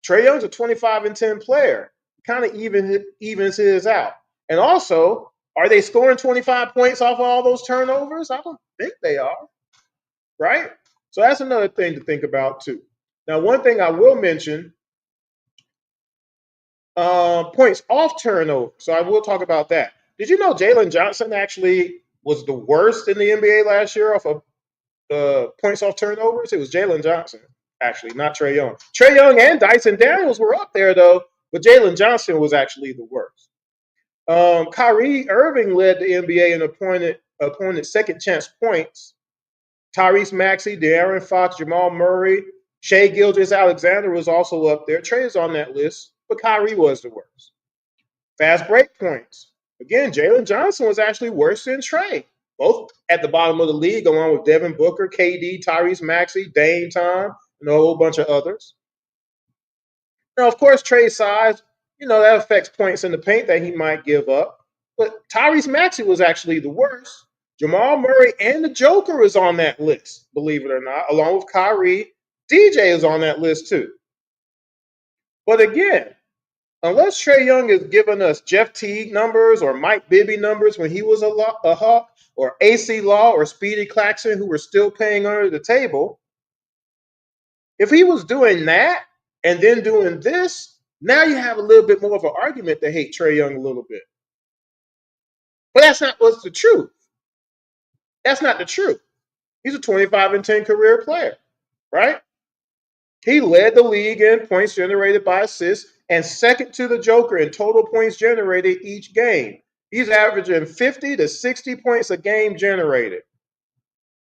Trae Young's a 25-10 player. Kind of evens his out. And also, are they scoring 25 points off of all those turnovers? I don't think they are. Right? So that's another thing to think about too. Now, one thing I will mention, points off turnover. So I will talk about that. Did you know Jalen Johnson actually was the worst in the NBA last year off of points off turnovers? It was Jalen Johnson, actually, not Trae Young. Trae Young and Dyson Daniels were up there, though, but Jalen Johnson was actually the worst. Kyrie Irving led the NBA in opponent second chance points. Tyrese Maxey, De'Aaron Fox, Jamal Murray, Shai Gilgeous-Alexander was also up there. Trae is on that list, but Kyrie was the worst. Fast break points. Again, Jalen Johnson was actually worse than Trae. Both at the bottom of the league, along with Devin Booker, KD, Tyrese Maxey, Dame Time, and a whole bunch of others. Now, of course, Trae's size, that affects points in the paint that he might give up. But Tyrese Maxey was actually the worst. Jamal Murray and the Joker is on that list, believe it or not, along with Kyrie. DJ is on that list too. But again, unless Trae Young is giving us Jeff Teague numbers or Mike Bibby numbers when he was a Hawk, or AC Law or Speedy Claxton, who were still paying under the table, if he was doing that and then doing this, now you have a little bit more of an argument to hate Trae Young a little bit. But that's not what's the truth. That's not the truth. He's a 25-10 career player, right? He led the league in points generated by assists and second to the Joker in total points generated each game. He's averaging 50 to 60 points a game generated.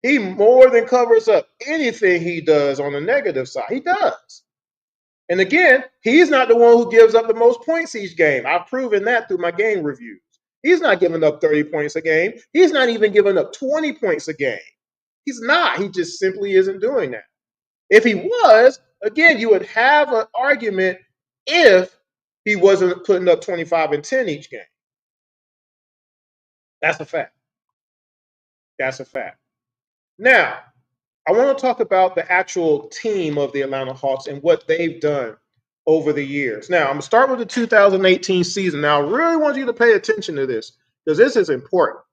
He more than covers up anything he does on the negative side. He does. And again, he's not the one who gives up the most points each game. I've proven that through my game reviews. He's not giving up 30 points a game. He's not even giving up 20 points a game. He's not. He just simply isn't doing that. If he was, again, you would have an argument if he wasn't putting up 25 and 10 each game. That's a fact. That's a fact. Now, I want to talk about the actual team of the Atlanta Hawks and what they've done over the years. Now, I'm going to start with the 2018 season. Now, I really want you to pay attention to this because this is important.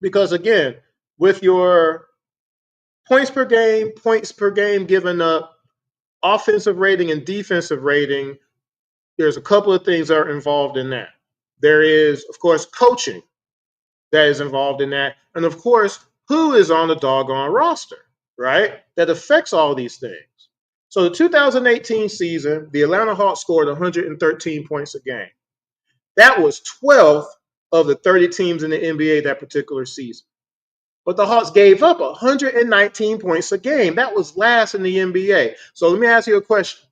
Because, again, with your points per game given up, offensive rating and defensive rating, there's a couple of things that are involved in that. There is, of course, coaching that is involved in that. And, of course, who is on the doggone roster, right? That affects all these things. So the 2018 season, the Atlanta Hawks scored 113 points a game. That was 12th of the 30 teams in the NBA that particular season. But the Hawks gave up 119 points a game. That was last in the NBA. So let me ask you a question.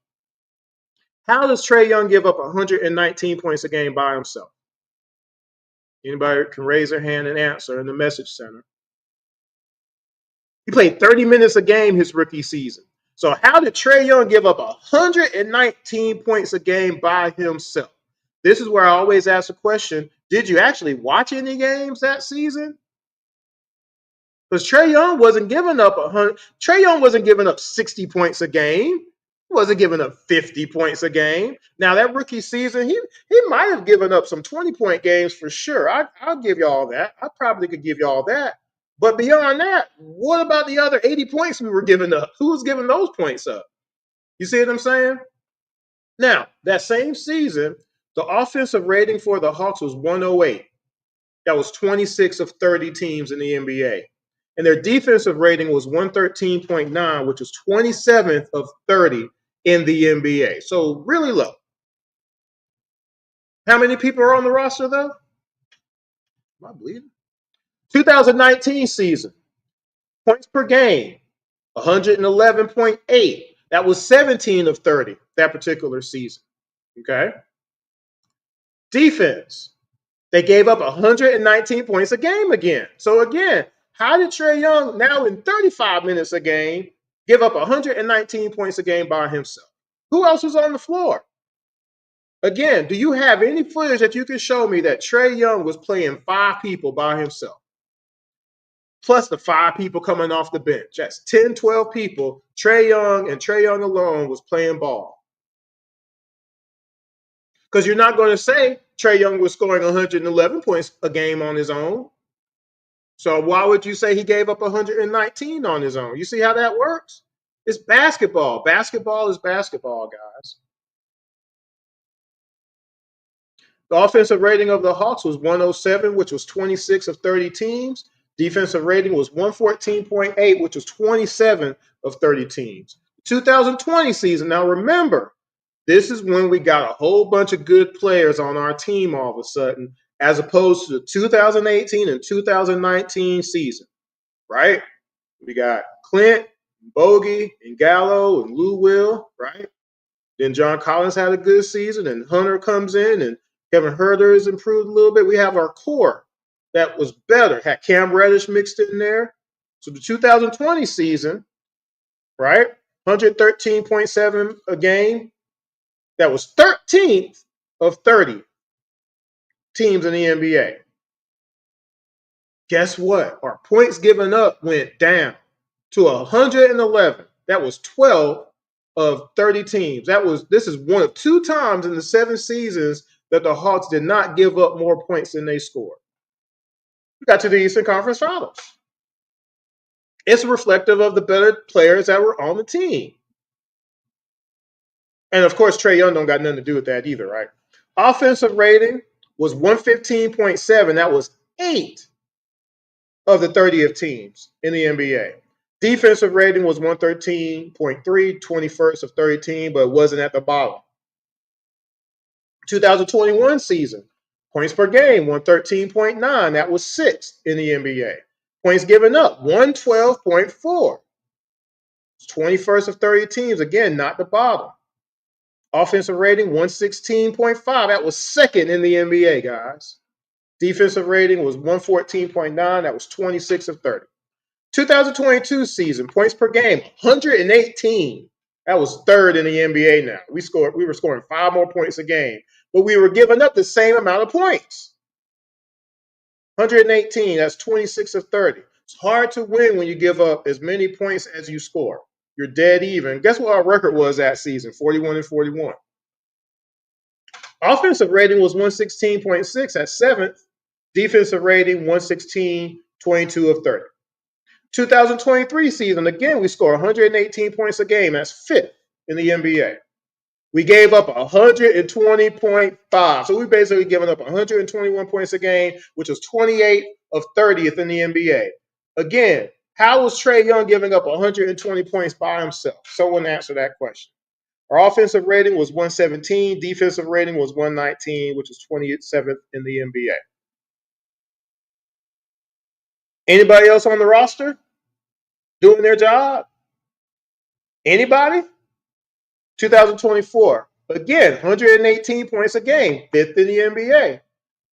How does Trae Young give up 119 points a game by himself? Anybody can raise their hand and answer in the message center. He played 30 minutes a game his rookie season. So how did Trae Young give up 119 points a game by himself? This is where I always ask the question, did you actually watch any games that season? Because Trae Young wasn't giving up 100. Trae Young wasn't giving up 60 points a game. He wasn't giving up 50 points a game. Now, that rookie season, he might have given up some 20-point games for sure. I'll give you all that. I probably could give you all that. But beyond that, what about the other 80 points we were giving up? Who was giving those points up? You see what I'm saying? Now, that same season, the offensive rating for the Hawks was 108. That was 26 of 30 teams in the NBA. And their defensive rating was 113.9, which was 27th of 30 in the NBA. So really low. How many people are on the roster, though? Am I bleeding? 2019 season, points per game, 111.8. That was 17 of 30 that particular season. Okay. Defense, they gave up 119 points a game again. So again, how did Trae Young, now in 35 minutes a game, give up 119 points a game by himself? Who else was on the floor? Again, do you have any footage that you can show me that Trae Young was playing 5 people by himself? Plus the 5 people coming off the bench. That's 10, 12 people. Trae Young and Trae Young alone was playing ball. Because you're not going to say Trae Young was scoring 111 points a game on his own. So why would you say he gave up 119 on his own? You see how that works? It's basketball. Basketball is basketball, guys. The offensive rating of the Hawks was 107, which was 26 of 30 teams. Defensive rating was 114.8, which was 27 of 30 teams. 2020 season, now remember, this is when we got a whole bunch of good players on our team all of a sudden, as opposed to the 2018 and 2019 season, right? We got Clint, Bogey, and Gallo, and Lou Will, right? Then John Collins had a good season, and Hunter comes in, and Kevin Huerter has improved a little bit. We have our core that was better. Had Cam Reddish mixed in there. So the 2020 season, right? 113.7 a game. That was 13th of 30 teams in the NBA. Guess what? Our points given up went down to 111. That was 12 of 30 teams. This is one of 2 times in the 7 seasons that the Hawks did not give up more points than they scored. We got to the Eastern Conference Finals. It's reflective of the better players that were on the team. And of course, Trae Young don't got nothing to do with that either, right? Offensive rating was 115.7. That was 8 of the 30th teams in the NBA. Defensive rating was 113.3, 21st of 30 teams, but it wasn't at the bottom. 2021 season, points per game, 113.9. That was 6th in the NBA. Points given up, 112.4. It's 21st of 30 teams. Again, not the bottom. Offensive rating, 116.5. That was 2nd in the NBA, guys. Defensive rating was 114.9. That was 26 of 30. 2022 season, points per game, 118. That was 3rd in the NBA now. We were scoring 5 more points a game, but we were giving up the same amount of points. 118, that's 26 of 30. It's hard to win when you give up as many points as you score. You're dead even. Guess what our record was that season? 41 and 41. Offensive rating was 116.6 at 7th. Defensive rating 116, 22 of 30. 2023 season, again, we scored 118 points a game. That's 5th in the NBA. We gave up 120.5. So we basically given up 121 points a game, which was 28 of 30th in the NBA. Again, how was Trae Young giving up 120 points by himself? Someone answer that question. Our offensive rating was 117. Defensive rating was 119, which is 27th in the NBA. Anybody else on the roster doing their job? Anybody? 2024. Again, 118 points a game, 5th in the NBA.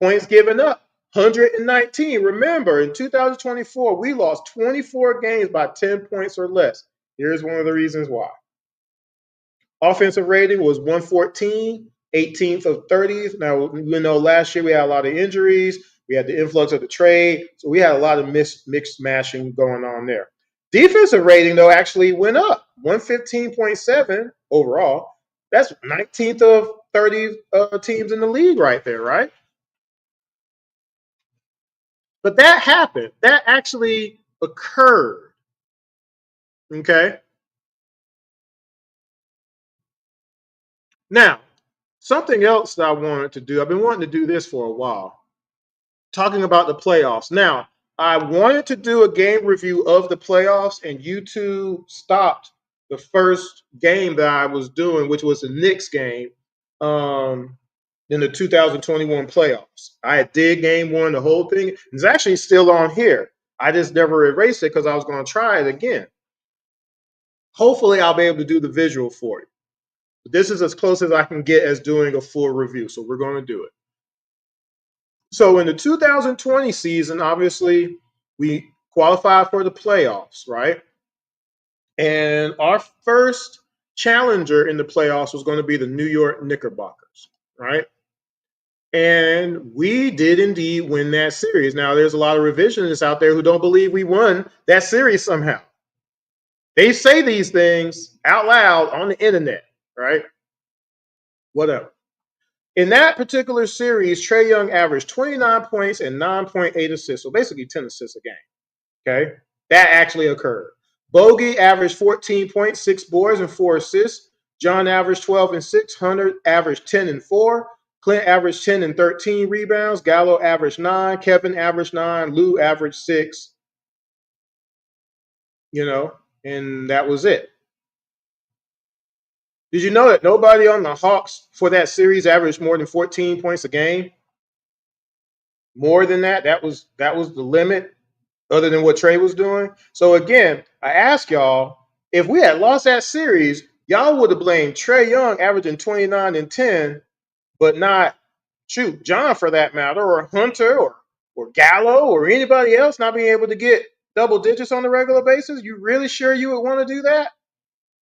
Points given up, 119. Remember, in 2024, we lost 24 games by 10 points or less. Here's one of the reasons why. Offensive rating was 114, 18th of 30th. Now, you know, last year we had a lot of injuries. We had the influx of the trade. So we had a lot of mixed mashing going on there. Defensive rating, though, actually went up, 115.7 overall. That's 19th of 30 teams in the league right there, right? But that happened. That actually occurred. Okay. Now, something else that I wanted to do, I've been wanting to do this for a while, talking about the playoffs. Now, I wanted to do a game review of the playoffs, and YouTube stopped the first game that I was doing, which was the Knicks game um, in the 2021 playoffs. I did game one, the whole thing. It's actually still on here. I just never erased it because I was going to try it again. Hopefully, I'll be able to do the visual for you. But this is as close as I can get as doing a full review, so we're going to do it. So in the 2020 season, obviously, we qualified for the playoffs, right? And our first challenger in the playoffs was going to be the New York Knickerbockers, right? And we did indeed win that series. Now, there's a lot of revisionists out there who don't believe we won that series somehow. They say these things out loud on the internet, right? Whatever. In that particular series, Trae Young averaged 29 points and 9.8 assists, so basically 10 assists a game. Okay, that actually occurred. Bogey averaged 14.6 boards and 4 assists. John averaged 12 and 6. Hunter averaged 10 and 4. Clint averaged 10 and 13 rebounds. Gallo averaged 9. Kevin averaged 9. Lou averaged 6. And that was it. Did you know that nobody on the Hawks for that series averaged more than 14 points a game? More than that, that was the limit, other than what Trae was doing. So again, I ask y'all, if we had lost that series, y'all would have blamed Trae Young averaging 29 and 10, but not John for that matter, or Hunter or Gallo or anybody else not being able to get double digits on a regular basis. You really sure you would want to do that?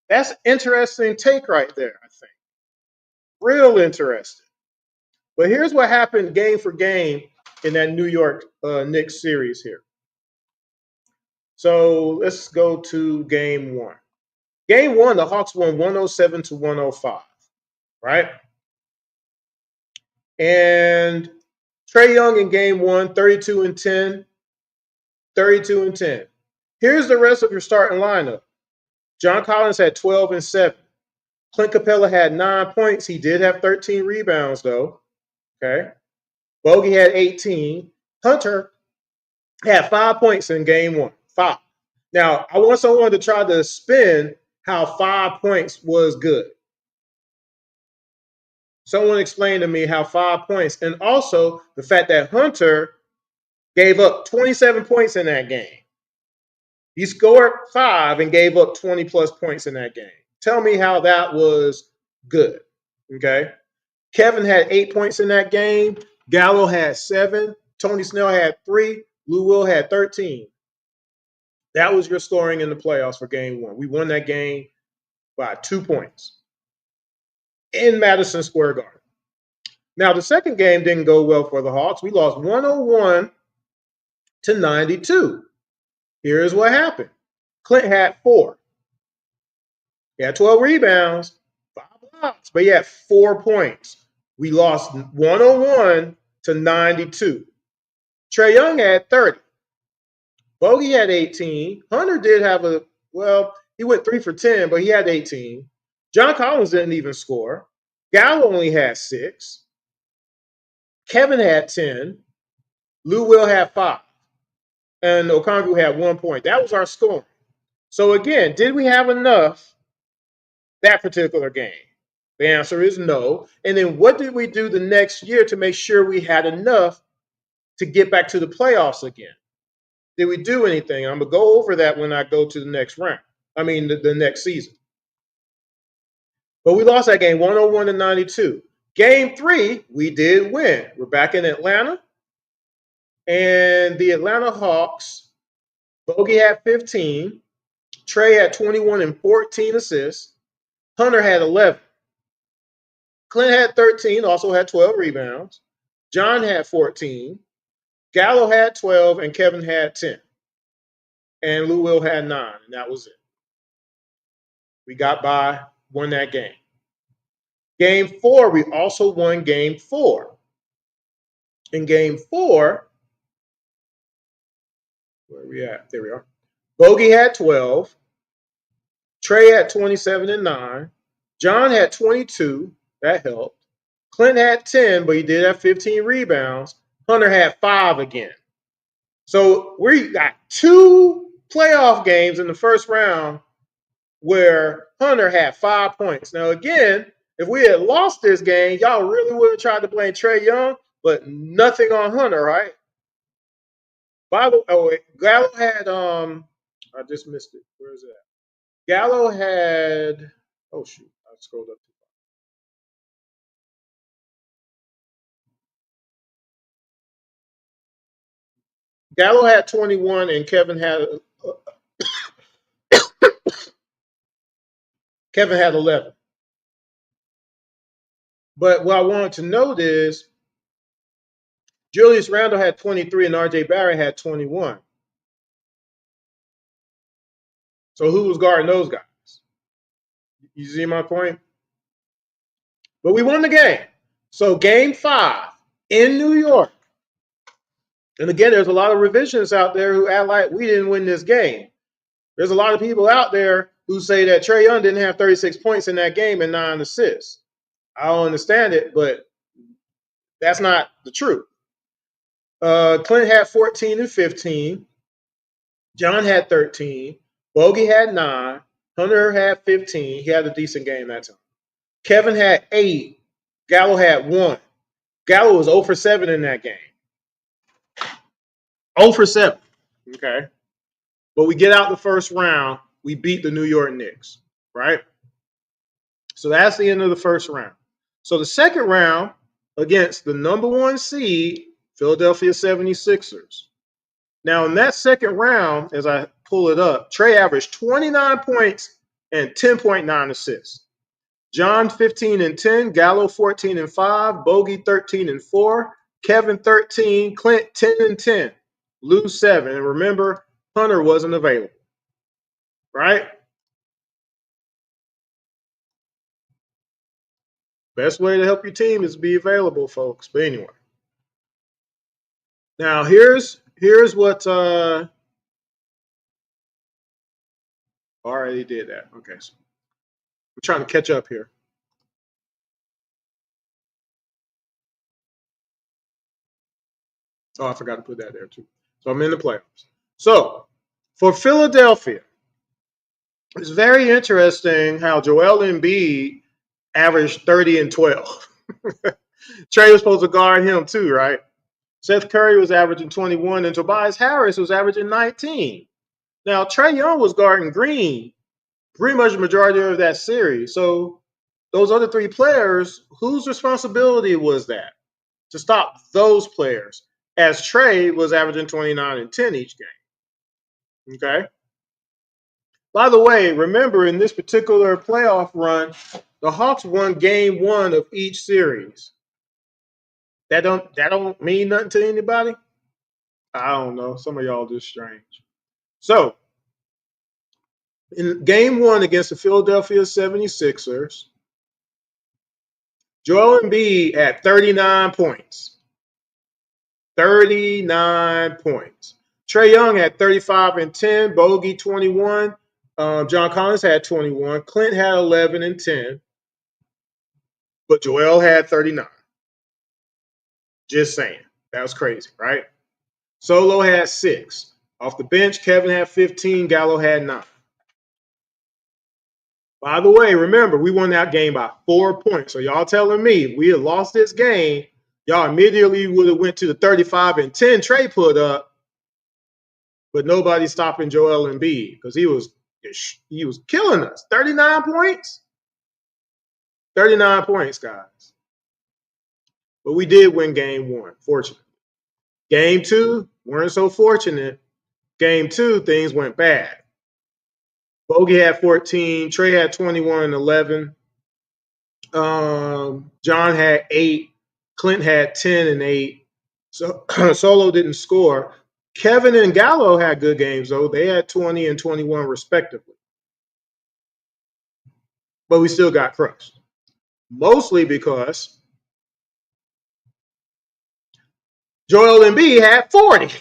That's an interesting take right there, I think. Real interesting. But here's what happened game for game in that New York Knicks series here. So let's go to game one. Game one, the Hawks won 107 to 105, right? And Trae Young in game one, 32 and 10, 32 and 10. Here's the rest of your starting lineup. John Collins had 12 and 7. Clint Capella had 9 points. He did have 13 rebounds, though. Okay. Bogey had 18. Hunter had 5 points in game one. 5. Now, I want someone to try to spin how 5 points was good. Someone explain to me how 5 points, and also the fact that Hunter gave up 27 points in that game. He scored 5 and gave up 20 plus points in that game. Tell me how that was good. Okay. Kevin had 8 points in that game. Gallo had 7. Tony Snell had 3. Lou Will had 13. That was your scoring in the playoffs for game one. We won that game by 2 points in Madison Square Garden. Now, the second game didn't go well for the Hawks. We lost 101 to 92. Here's what happened. Clint had 4. He had 12 rebounds, 5 blocks, but he had 4 points. We lost 101 to 92. Trae Young had 30. Bogey had 18. Hunter did have he went 3 for 10, but he had 18. John Collins didn't even score. Gallo only had 6. Kevin had 10. Lou Will had 5. And Okongwu had 1 point. That was our scoring. So again, did we have enough that particular game? The answer is no. And then what did we do the next year to make sure we had enough to get back to the playoffs again? Did we do anything? I'm going to go over that when I go to the next round. The next season. But we lost that game 101 to 92. Game 3, we did win. We're back in Atlanta. And the Atlanta Hawks, Bogey had 15. Trae had 21 and 14 assists. Hunter had 11. Clint had 13, also had 12 rebounds. John had 14. Gallo had 12, and Kevin had 10. And Lou Will had 9, and that was it. We got by, won that game. Game 4, we also won game 4. In game 4, Where are we at? There we are. Bogey had 12. Trey had 27 and 9. John had 22. That helped. Clint had 10, but he did have 15 rebounds. Hunter had 5 again. So we got 2 playoff games in the first round where Hunter had 5 points. Now, again, if we had lost this game, y'all really would have tried to blame Trae Young, but nothing on Hunter, right? By the way, Gallo had I just missed it. Where is it at? Gallo had oh shoot, I scrolled up too far. Gallo had 21 and Kevin had 11. But what I wanted to note is Julius Randle had 23 and RJ Barrett had 21. So who was guarding those guys? You see my point? But we won the game. So game 5 in New York. And again, there's a lot of revisionists out there who act like we didn't win this game. There's a lot of people out there who say that Trae Young didn't have 36 points in that game and 9 assists. I don't understand it, but that's not the truth. Clint had 14 and 15. John had 13. Bogey had 9. Hunter had 15. He had a decent game that time. Kevin had 8. Gallo had 1. Gallo was 0 for 7 in that game. 0 for 7. Okay. But we get out the first round. We beat the New York Knicks, right? So that's the end of the first round. So the second round against the number 1 seed, Philadelphia 76ers. Now, in that second round, as I pull it up, Trae averaged 29 points and 10.9 assists. John 15 and 10, Gallo 14 and 5, Bogey 13 and 4, Kevin 13, Clint 10 and 10, Lou 7. And remember, Hunter wasn't available, right? Best way to help your team is be available, folks. But anyway. Now, here's what already did that. Okay. So I'm trying to catch up here. Oh, I forgot to put that there too. So I'm in the playoffs. So for Philadelphia, it's very interesting how Joel Embiid averaged 30 and 12. Trae was supposed to guard him too, right? Seth Curry was averaging 21 and Tobias Harris was averaging 19. Now, Trae Young was guarding Green pretty much the majority of that series. So those other 3 players, whose responsibility was that to stop those players? As Trae was averaging 29 and 10 each game. Okay. By the way, remember in this particular playoff run, the Hawks won game 1 of each series. That don't mean nothing to anybody? I don't know. Some of y'all just strange. So, in game 1 against the Philadelphia 76ers, Joel Embiid had 39 points. 39 points. Trae Young had 35 and 10. Bogey 21. John Collins had 21. Clint had 11 and 10. But Joel had 39. Just saying. That was crazy, right? Solo had 6. Off the bench, Kevin had 15. Gallo had 9. By the way, remember, we won that game by 4 points. So y'all telling me if we had lost this game, y'all immediately would have went to the 35 and 10 Trae put up, but nobody's stopping Joel Embiid because he was killing us. 39 points? 39 points, guys. But we did win game 1, fortunately. Game 2, weren't so fortunate. Game 2, things went bad. Bogey had 14. Trae had 21 and 11. John had 8. Clint had 10 and 8. So Solo didn't score. Kevin and Gallo had good games, though. They had 20 and 21 respectively. But we still got crushed. Mostly because Joel Embiid had 40.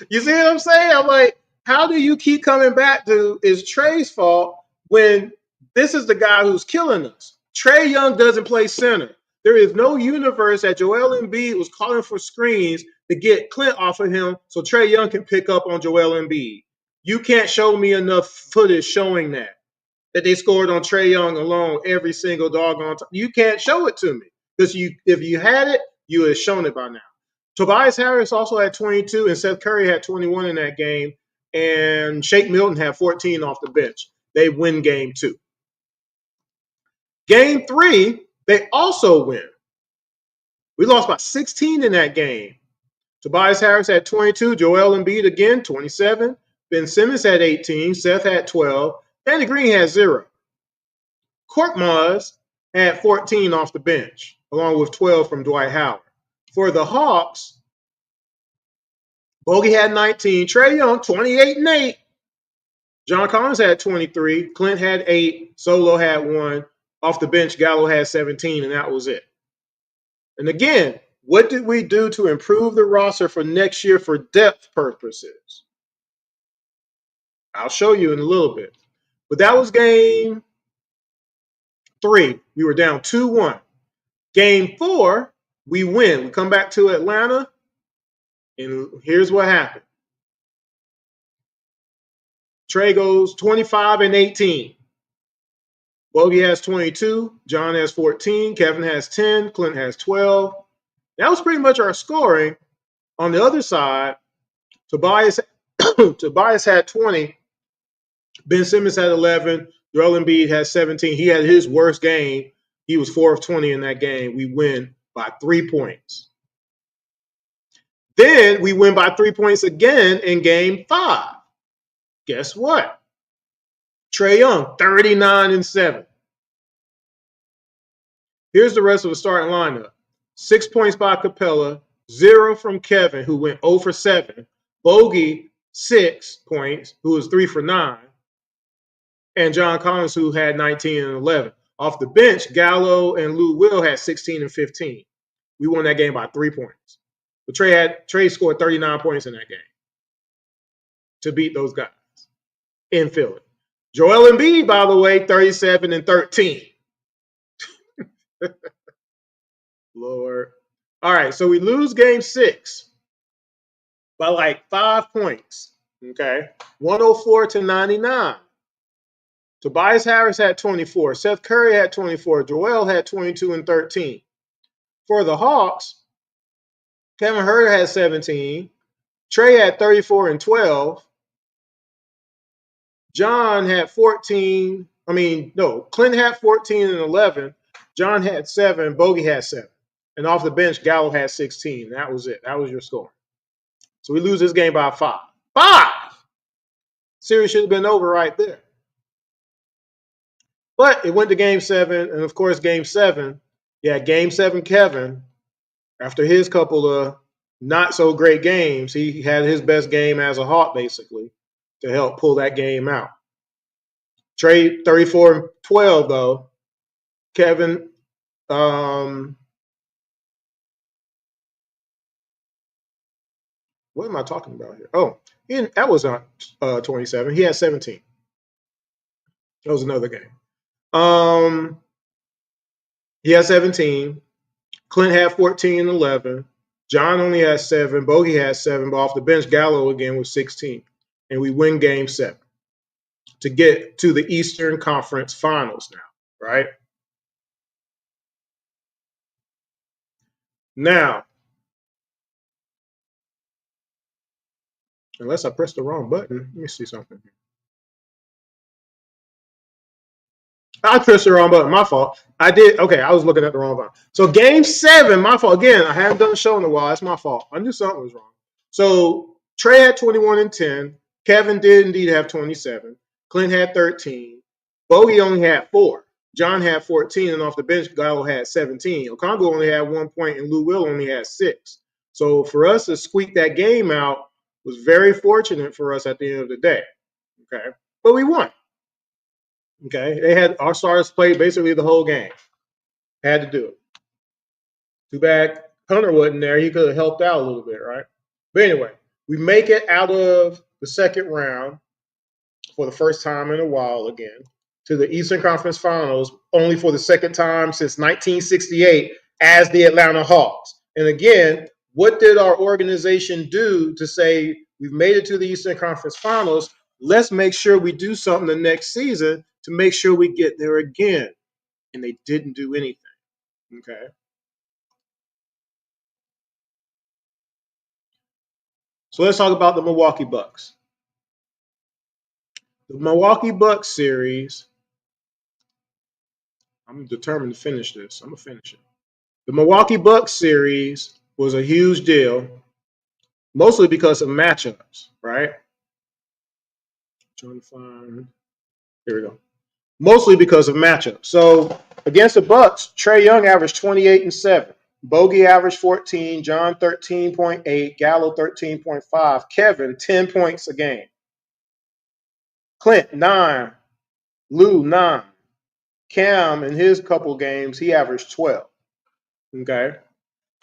You see what I'm saying? I'm like, how do you keep coming back to it's Trey's fault when this is the guy who's killing us? Trae Young doesn't play center. There is no universe that Joel Embiid was calling for screens to get Clint off of him so Trae Young can pick up on Joel Embiid. You can't show me enough footage showing that they scored on Trae Young alone every single doggone time. You can't show it to me because if you had it, you would have shown it by now. Tobias Harris also had 22, and Seth Curry had 21 in that game, and Shake Milton had 14 off the bench. They win game 2. Game 3, they also win. We lost by 16 in that game. Tobias Harris had 22, Joel Embiid again, 27. Ben Simmons had 18, Seth had 12, Danny Green had 0. Korkmaz had 14 off the bench, along with 12 from Dwight Howard. For the Hawks, Bogey had 19, Trae Young 28 and 8. John Collins had 23, Clint had 8, Solo had 1. Off the bench, Gallo had 17, and that was it. And again, what did we do to improve the roster for next year for depth purposes? I'll show you in a little bit. But that was game 3. We were down 2-1. Game 4, we win. We come back to Atlanta, and here's what happened. Trae goes 25 and 18. Bogey has 22. John has 14. Kevin has 10. Clint has 12. That was pretty much our scoring. On the other side, Tobias had 20. Ben Simmons had 11. Joel Embiid had 17. He had his worst game. He was 4 of 20 in that game. We win by 3 points. Then we win by 3 points again in game 5. Guess what? Trae Young, 39 and 7. Here's the rest of the starting lineup. 6 points by Capella, 0 from Kevin, who went 0 for 7. Bogey, 6 points, who was 3 for 9. And John Collins, who had 19 and 11. Off the bench, Gallo and Lou Will had 16 and 15. We won that game by 3 points. But Trae scored 39 points in that game to beat those guys in Philly. Joel Embiid, by the way, 37 and 13. Lord. All right, so we lose game 6 by like 5 points. Okay, 104 to 99. Tobias Harris had 24. Seth Curry had 24. Joel had 22 and 13. For the Hawks, Kevin Huerter had 17. Trae had 34 and 12. John had 14. Clint had 14 and 11. John had 7. Bogey had 7. And off the bench, Gallo had 16. That was it. That was your score. So we lose this game by 5. 5! Series should have been over right there. But it went to game 7. And, of course, game 7, game 7 Kevin, after his couple of not-so-great games, he had his best game as a Hawk, basically, to help pull that game out. Trae, 34 and 12, though. Kevin, what am I talking about here? Oh, that was not 27. He had 17. That was another game. He had 17. Clint had 14 and 11. John only had 7. Bogey had 7. But off the bench, Gallo again was 16. And we win game 7 to get to the Eastern Conference Finals now, right? Now, unless I pressed the wrong button, let me see something. I pressed the wrong button. My fault. I did. Okay, I was looking at the wrong button. So game 7, my fault. Again, I haven't done a show in a while. That's my fault. I knew something was wrong. So Trae had 21 and 10. Kevin did indeed have 27. Clint had 13. Bogey only had 4. John had 14, and off the bench, Gallo had 17. Okongwu only had 1 point, and Lou Will only had 6. So for us to squeak that game out was very fortunate for us at the end of the day. Okay, but we won. Okay, they had our stars played basically the whole game. Had to do it. Too bad Hunter wasn't there. He could have helped out a little bit, right? But anyway, We make it out of the second round for the first time in a while again to the Eastern Conference Finals, only for the second time since 1968 as the Atlanta Hawks. And again, what did our organization do to say we've made it to the Eastern Conference Finals? Let's make sure we do something the next season to make sure we get there again. And they didn't do anything. Okay. So let's talk about the Milwaukee Bucks. The Milwaukee Bucks series, I'm determined to finish this. I'm going to finish it. The Milwaukee Bucks series was a huge deal, mostly because of matchups, right? Trying to find. Here we go. Mostly because of matchups. So against the Bucks, Trae Young averaged 28 and 7. Bogey averaged 14. John 13.8. Gallo 13.5. Kevin 10 points a game. Clint 9. Lou 9. Cam in his couple games, he averaged 12. Okay.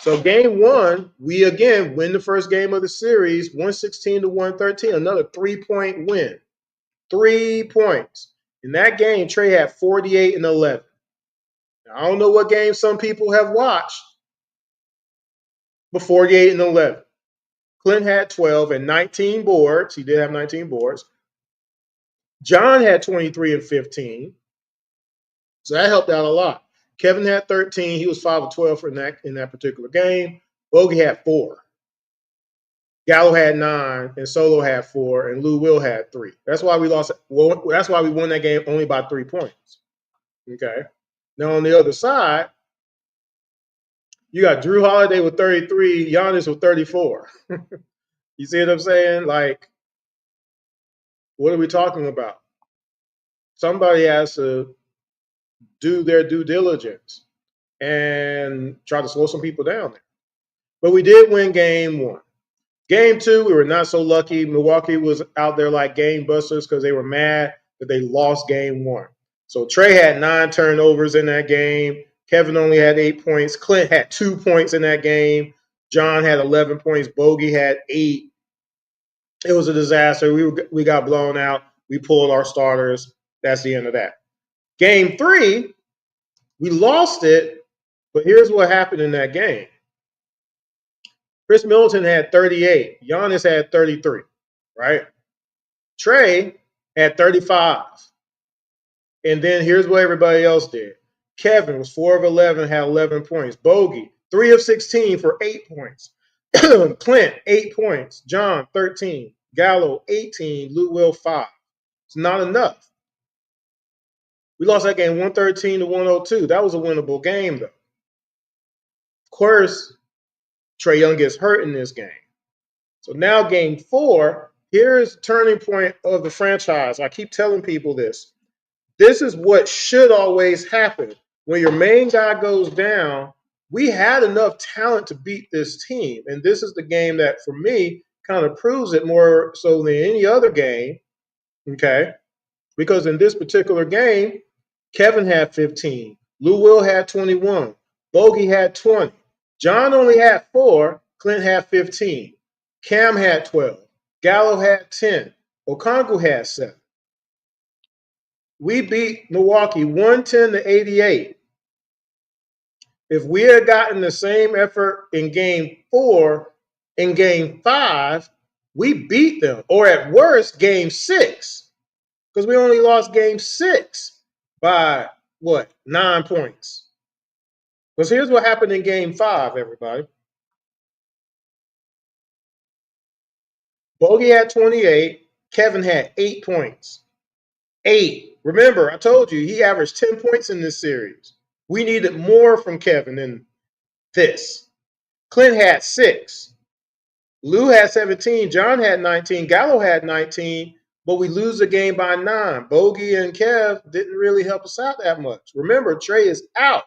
So game one, we again win the first game of the series, 116 to 113, another 3-point win. 3 points. In that game, Trae had 48 and 11. Now, I don't know what game some people have watched, but 48 and 11. Clint had 12 and 19 boards. He did have 19 boards. John had 23 and 15. So that helped out a lot. Kevin had 13. He was 5 of 12 in that particular game. Bogey had 4. Gallo had 9, and Solo had 4, and Lou Will had 3. That's why we lost. Well, that's why we won that game only by 3 points. Okay. Now on the other side, you got Drew Holiday with 33, Giannis with 34. You see what I'm saying? Like, what are we talking about? Somebody has to do their due diligence and try to slow some people down there. But we did win game one. Game two, we were not so lucky. Milwaukee was out there like game busters because they were mad that they lost game one. So Trae had 9 turnovers in that game. Kevin only had 8 points. Clint had 2 points in that game. John had 11 points. Bogey had 8. It was a disaster. We got blown out. We pulled our starters. That's the end of that. Game three, we lost it, but here's what happened in that game. Chris Middleton had 38. Giannis had 33, right? Trae had 35. And then here's what everybody else did. Kevin was 4 of 11, had 11 points. Bogey, 3 of 16 for 8 points. Clint, 8 points. John, 13. Gallo, 18. Lou Will, 5. It's not enough. We lost that game 113 to 102. That was a winnable game, though. Of course, Trae Young gets hurt in this game. So now game 4, here's the turning point of the franchise. I keep telling people this. This is what should always happen. When your main guy goes down, we had enough talent to beat this team. And this is the game that, for me, kind of proves it more so than any other game, okay? Because in this particular game, Kevin had 15. Lou Will had 21. Bogey had 20. John only had 4. Clint had 15. Cam had 12. Gallo had 10. Okongwu had 7. We beat Milwaukee 110 to 88. If we had gotten the same effort in game 4, in game 5, we beat them. Or at worst, game 6. Because we only lost game 6 by, 9 points. Because here's what happened in game 5, everybody. Bogey had 28. Kevin had 8 points. 8. Remember, I told you, he averaged 10 points in this series. We needed more from Kevin than this. Clint had 6. Lou had 17. John had 19. Gallo had 19. But we lose the game by 9. Bogey and Kev didn't really help us out that much. Remember, Trae is out.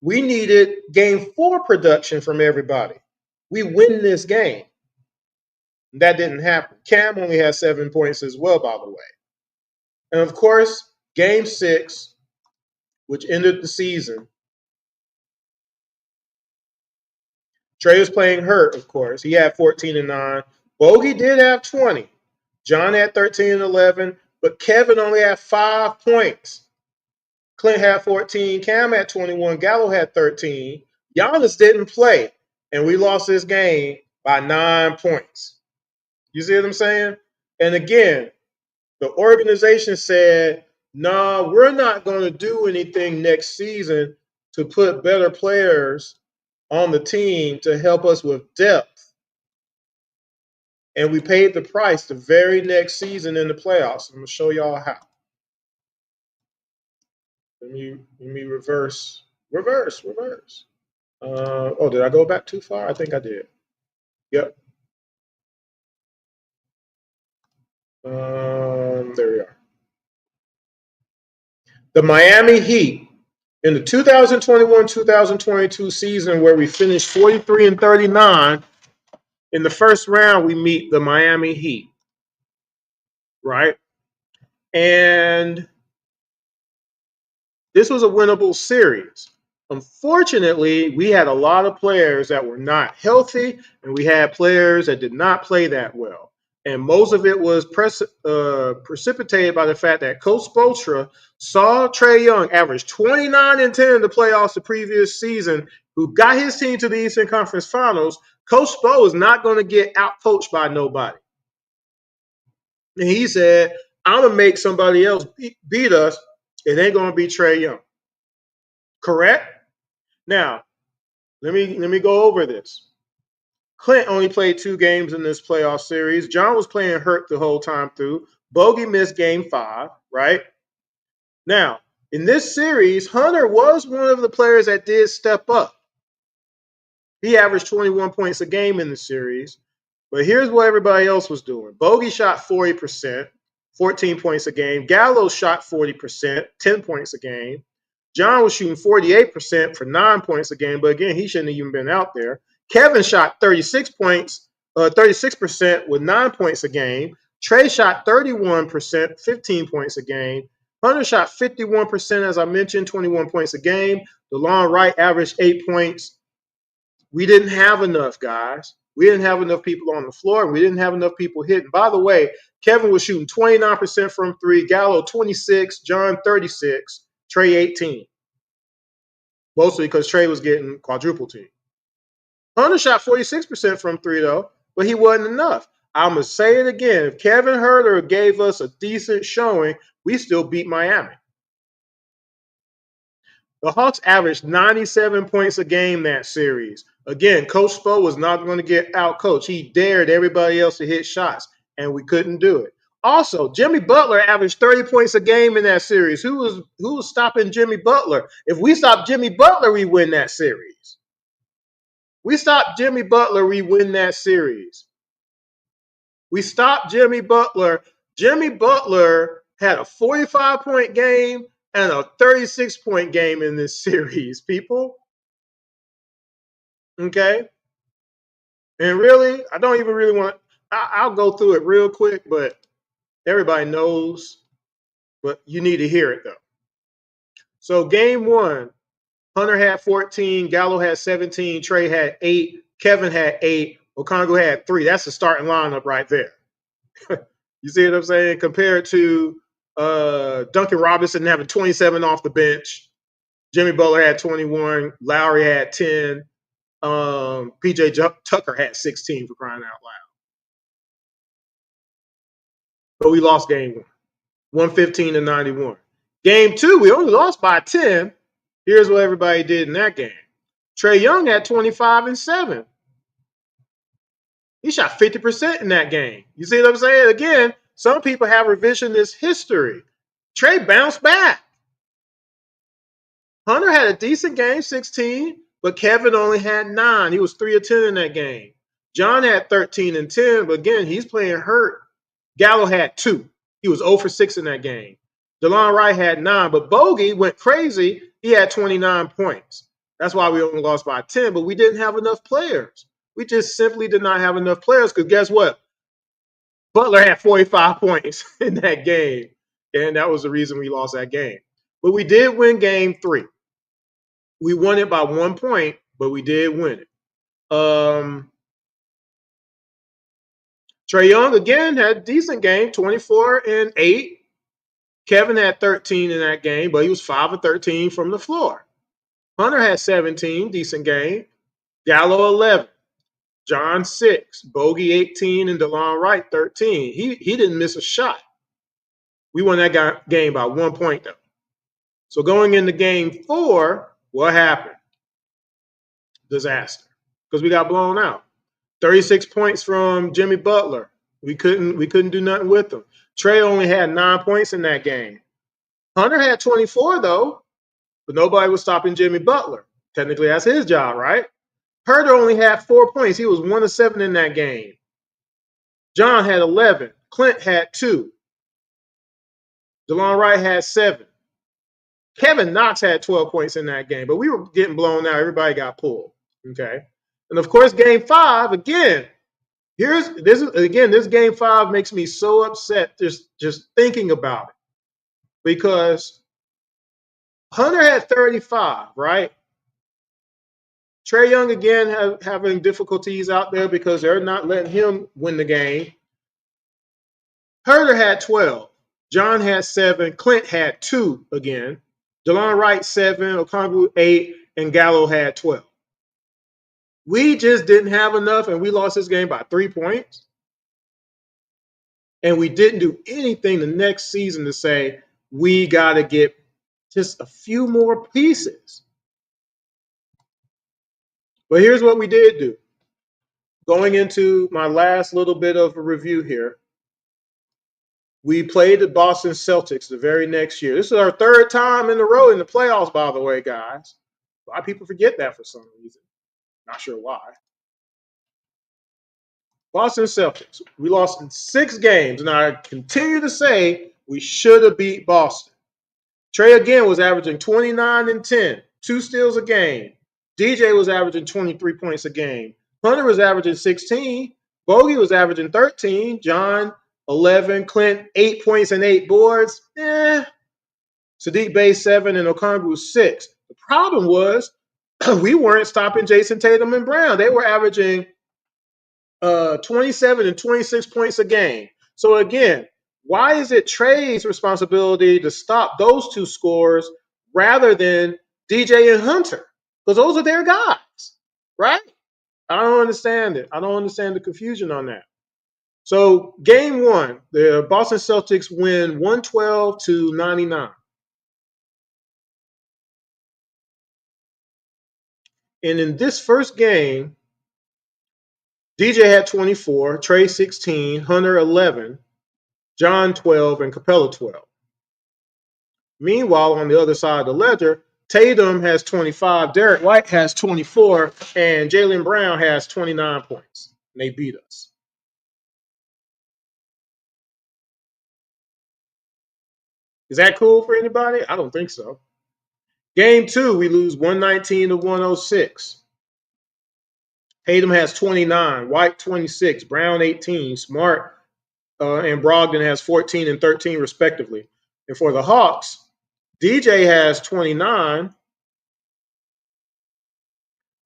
We needed game 4 production from everybody. We win this game. That didn't happen. Cam only had 7 points as well, by the way. And of course, game 6, which ended the season, Trae was playing hurt, of course. He had 14 and 9. Bogey did have 20. John had 13 and 11, but Kevin only had 5 points. Clint had 14. Cam had 21. Gallo had 13. Giannis didn't play, and we lost this game by 9 points. You see what I'm saying? And again, the organization said, "No, we're not going to do anything next season to put better players on the team to help us with depth." And we paid the price the very next season in the playoffs. I'm going to show y'all how. Let me reverse. Oh, did I go back too far? I think I did. Yep. There we are. The Miami Heat in the 2021-2022 season, where we finished 43 and 39. In the first round, we meet the Miami Heat, right? And this was a winnable series. Unfortunately, we had a lot of players that were not healthy, and we had players that did not play that well. And most of it was precipitated by the fact that Coach Spoelstra saw Trae Young average 29 and 10 in the playoffs the previous season, who got his team to the Eastern Conference Finals. Coach Spo is not going to get out-coached by nobody. And he said, "I'm going to make somebody else beat us. It ain't going to be Trae Young." Correct? Now, let me go over this. Clint only played 2 games in this playoff series. John was playing hurt the whole time through. Bogey missed game 5, right? Now, in this series, Hunter was one of the players that did step up. He averaged 21 points a game in the series. But here's what everybody else was doing. Bogey shot 40%, 14 points a game. Gallo shot 40%, 10 points a game. John was shooting 48% for 9 points a game, but again, he shouldn't have even been out there. Kevin shot 36% with 9 points a game. Trae shot 31%, 15 points a game. Hunter shot 51%, as I mentioned, 21 points a game. DeLon Wright averaged 8 points. We didn't have enough, guys. We didn't have enough people on the floor, and we didn't have enough people hitting. By the way, Kevin was shooting 29% from 3, Gallo 26, John 36, Trae 18. Mostly because Trae was getting quadruple team. Hunter shot 46% from 3, though, but he wasn't enough. I'm going to say it again. If Kevin Huerter gave us a decent showing, we still beat Miami. The Hawks averaged 97 points a game that series. Again, Coach Spo was not going to get out coached. He dared everybody else to hit shots, and we couldn't do it. Also, Jimmy Butler averaged 30 points a game in that series. Who was stopping Jimmy Butler? If we stopped Jimmy Butler, we win that series. We stopped Jimmy Butler, we win that series. We stopped Jimmy Butler. Jimmy Butler had a 45-point game and a 36-point game in this series, people. Okay? And really, I don't even really want I'll go through it real quick, but everybody knows, but you need to hear it, though. So game 1, Hunter had 14, Gallo had 17, Trae had 8, Kevin had 8, Okongwu had 3. That's the starting lineup right there. You see what I'm saying? Compared to Duncan Robinson having 27 off the bench, Jimmy Butler had 21, Lowry had 10, PJ Tucker had 16, for crying out loud. But we lost game 1, 115 to 91. Game 2, we only lost by 10. Here's what everybody did in that game. Trae Young had 25 and 7. He shot 50% in that game. You see what I'm saying? Again, some people have revisionist history. Trae bounced back. Hunter had a decent game, 16, but Kevin only had 9. He was 3 of 10 in that game. John had 13 and 10, but again, he's playing hurt. Gallo had 2. He was 0 for 6 in that game. DeLon Wright had 9, but Bogey went crazy. He had 29 points. That's why we only lost by 10, but we didn't have enough players. We just simply did not have enough players because guess what? Butler had 45 points in that game, and that was the reason we lost that game. But we did win game 3. We won it by 1 point, but we did win it. Trae Young again had a decent game, 24 and 8. Kevin had 13 in that game, but he was 5 of 13 from the floor. Hunter had 17, decent game. Gallo 11. John 6. Bogey 18 and DeLon Wright 13. He didn't miss a shot. We won that game by 1 point, though. So going into game 4, what happened? Disaster. Because we got blown out. 36 points from Jimmy Butler. We couldn't do nothing with him. Trae only had 9 points in that game. Hunter had 24, though, but nobody was stopping Jimmy Butler. Technically, that's his job, right? Herter only had 4 points. He was 1 of 7 in that game. John had 11. Clint had 2. DeLon Wright had 7. Kevin Knox had 12 points in that game, but we were getting blown out. Everybody got pulled. Okay. And of course, game 5, again, this game 5 makes me so upset just thinking about it. Because Hunter had 35, right? Trae Young again having difficulties out there because they're not letting him win the game. Herter had 12. John had 7. Clint had 2 again. DeLon Wright 7. Okongwu 8. And Gallo had 12. We just didn't have enough, and we lost this game by 3 points. And we didn't do anything the next season to say we got to get just a few more pieces. But here's what we did do. Going into my last little bit of a review here, we played the Boston Celtics the very next year. This is our 3rd time in a row in the playoffs, by the way, guys. A lot of people forget that for some reason. Not sure why. Boston Celtics. We lost in 6 games, and I continue to say we should have beat Boston. Trae again was averaging 29 and 10, 2 steals a game. DJ was averaging 23 points a game. Hunter was averaging 16. Bogey was averaging 13. John 11. Clint 8 points and 8 boards. Saddiq Bey 7 and Okongwu 6. The problem was we weren't stopping Jason Tatum and Brown. They were averaging 27 and 26 points a game. So again, why is it Trae's responsibility to stop those 2 scorers rather than DJ and Hunter? Because those are their guys, right? I don't understand it. I don't understand the confusion on that. So game 1, the Boston Celtics win 112-99. And in this first game, DJ had 24, Trae 16, Hunter 11, John 12, and Capella 12. Meanwhile, on the other side of the ledger, Tatum has 25, Derek White has 24, and Jaylen Brown has 29 points. And they beat us. Is that cool for anybody? I don't think so. Game 2, we lose 119-106. Tatum has 29, White 26, Brown 18, Smart and Brogdon has 14 and 13 respectively. And for the Hawks, DJ has 29,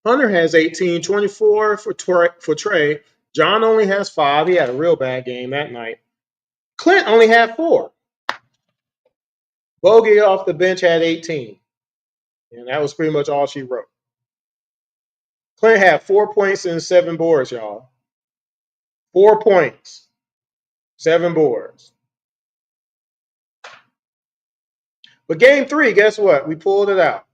Hunter has 18, 24 for Trae. John only has 5. He had a real bad game that night. Clint only had 4. Bogey off the bench had 18. And that was pretty much all she wrote. Clint had 4 points and 7 boards, y'all. 4 points, 7 boards. But game 3, guess what? We pulled it out.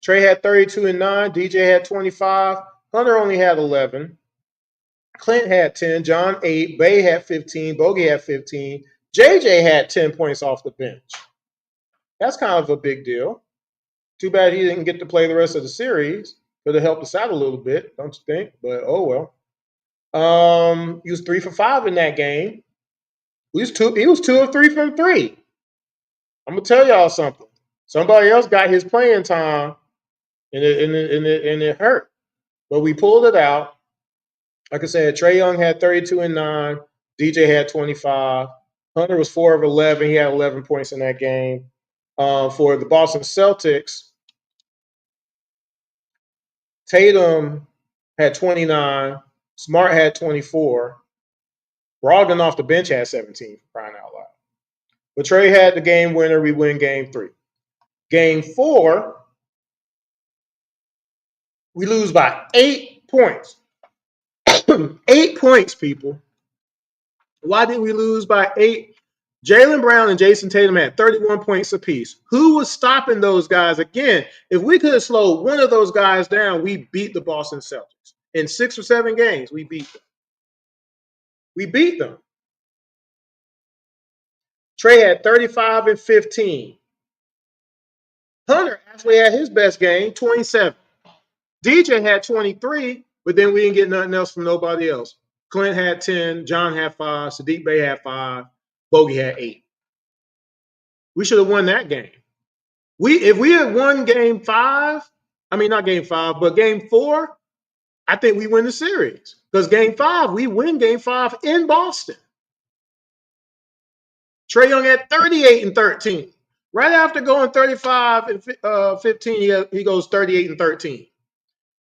Trae had 32 and 9. DJ had 25. Hunter only had 11. Clint had 10. John 8. Bey had 15. Bogey had 15. JJ had 10 points off the bench. That's kind of a big deal. Too bad he didn't get to play the rest of the series. Could have helped us out a little bit, don't you think? But oh well. He was 3 for 5 in that game. He was 2 of 3 from 3. I'm gonna tell y'all something. Somebody else got his playing time, and it hurt. But we pulled it out. Like I said, Trae Young had 32 and 9. DJ had 25. Hunter was 4 of 11. He had 11 points in that game. For the Boston Celtics, Tatum had 29. Smart had 24. Brogdon off the bench had 17, for crying out loud. But Trey had the game winner. We win game 3. Game 4, we lose by 8 points. 8 points, people. Why did we lose by 8? Jaylen Brown and Jason Tatum had 31 points apiece. Who was stopping those guys? Again, if we could have slowed one of those guys down, we beat the Boston Celtics. In 6 or 7 games, we beat them. We beat them. Trey had 35 and 15. Hunter actually had his best game, 27. DJ had 23, but then we didn't get nothing else from nobody else. Clint had 10, John had 5, Sadiq Bey had 5, Bogey had 8. We should have won that game. If we had won game 5, I mean not game 5, but game 4, I think we win the series. Because game 5, we win game 5 in Boston. Trae Young had 38 and 13. Right after going 35 and 15, he goes 38 and 13.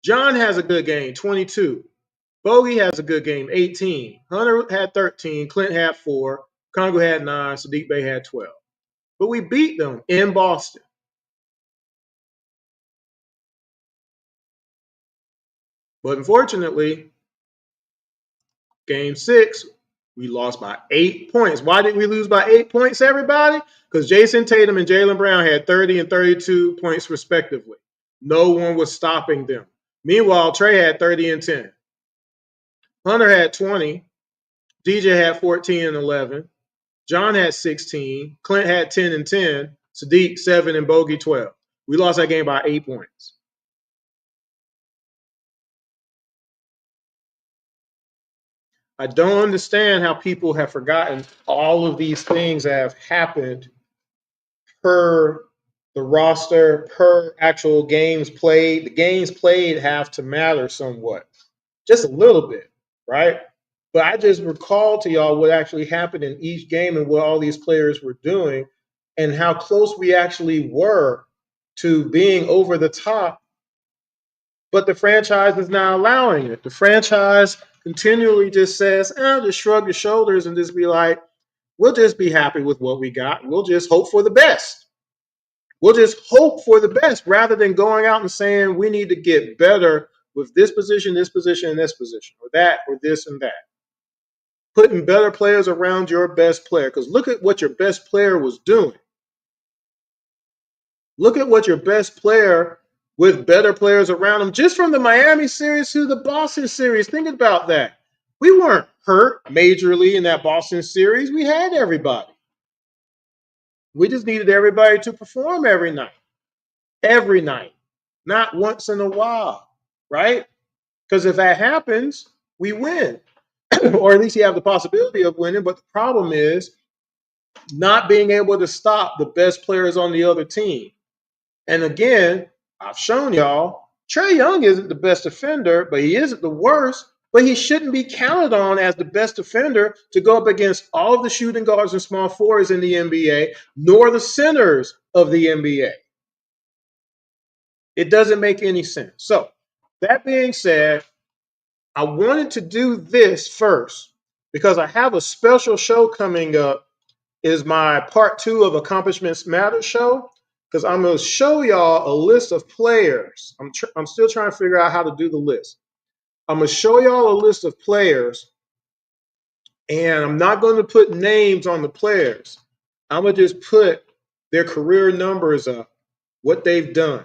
John has a good game, 22. Bogey has a good game, 18. Hunter had 13. Clint had 4. Congo had 9. Sadiq Bey had 12. But we beat them in Boston. But unfortunately, game 6, we lost by 8 points. Why did we lose by 8 points, everybody? Because Jason Tatum and Jaylen Brown had 30 and 32 points respectively. No one was stopping them. Meanwhile, Trey had 30 and 10. Hunter had 20. DJ had 14 and 11. John had 16. Clint had 10 and 10. Sadiq 7 and Bogey 12. We lost that game by 8 points. I don't understand how people have forgotten all of these things that have happened per the roster, per actual games played. The games played have to matter somewhat, just a little bit, right? But I just recall to y'all what actually happened in each game and what all these players were doing and how close we actually were to being over the top. But the franchise is not allowing it. The franchise continually just says, just shrug your shoulders and just be like, we'll just be happy with what we got. We'll just hope for the best. We'll just hope for the best rather than going out and saying we need to get better with this position, and this position, or that, or this and that. Putting better players around your best player. Because look at what your best player was doing. Look at what your best player with better players around him, just from the Miami series to the Boston series. Think about that. We weren't hurt majorly in that Boston series. We had everybody. We just needed everybody to perform every night. Every night. Not once in a while, right? Because if that happens, we win. Or at least you have the possibility of winning. But the problem is not being able to stop the best players on the other team. And again, I've shown y'all, Trae Young isn't the best defender, but he isn't the worst. But he shouldn't be counted on as the best defender to go up against all of the shooting guards and small forwards in the NBA, nor the centers of the NBA. It doesn't make any sense. So, that being said, I wanted to do this first because I have a special show coming up. Is my part 2 of Accomplishments Matter show. Because I'm going to show y'all a list of players. I'm still trying to figure out how to do the list. I'm going to show y'all a list of players, and I'm not going to put names on the players. I'm going to just put their career numbers up, what they've done.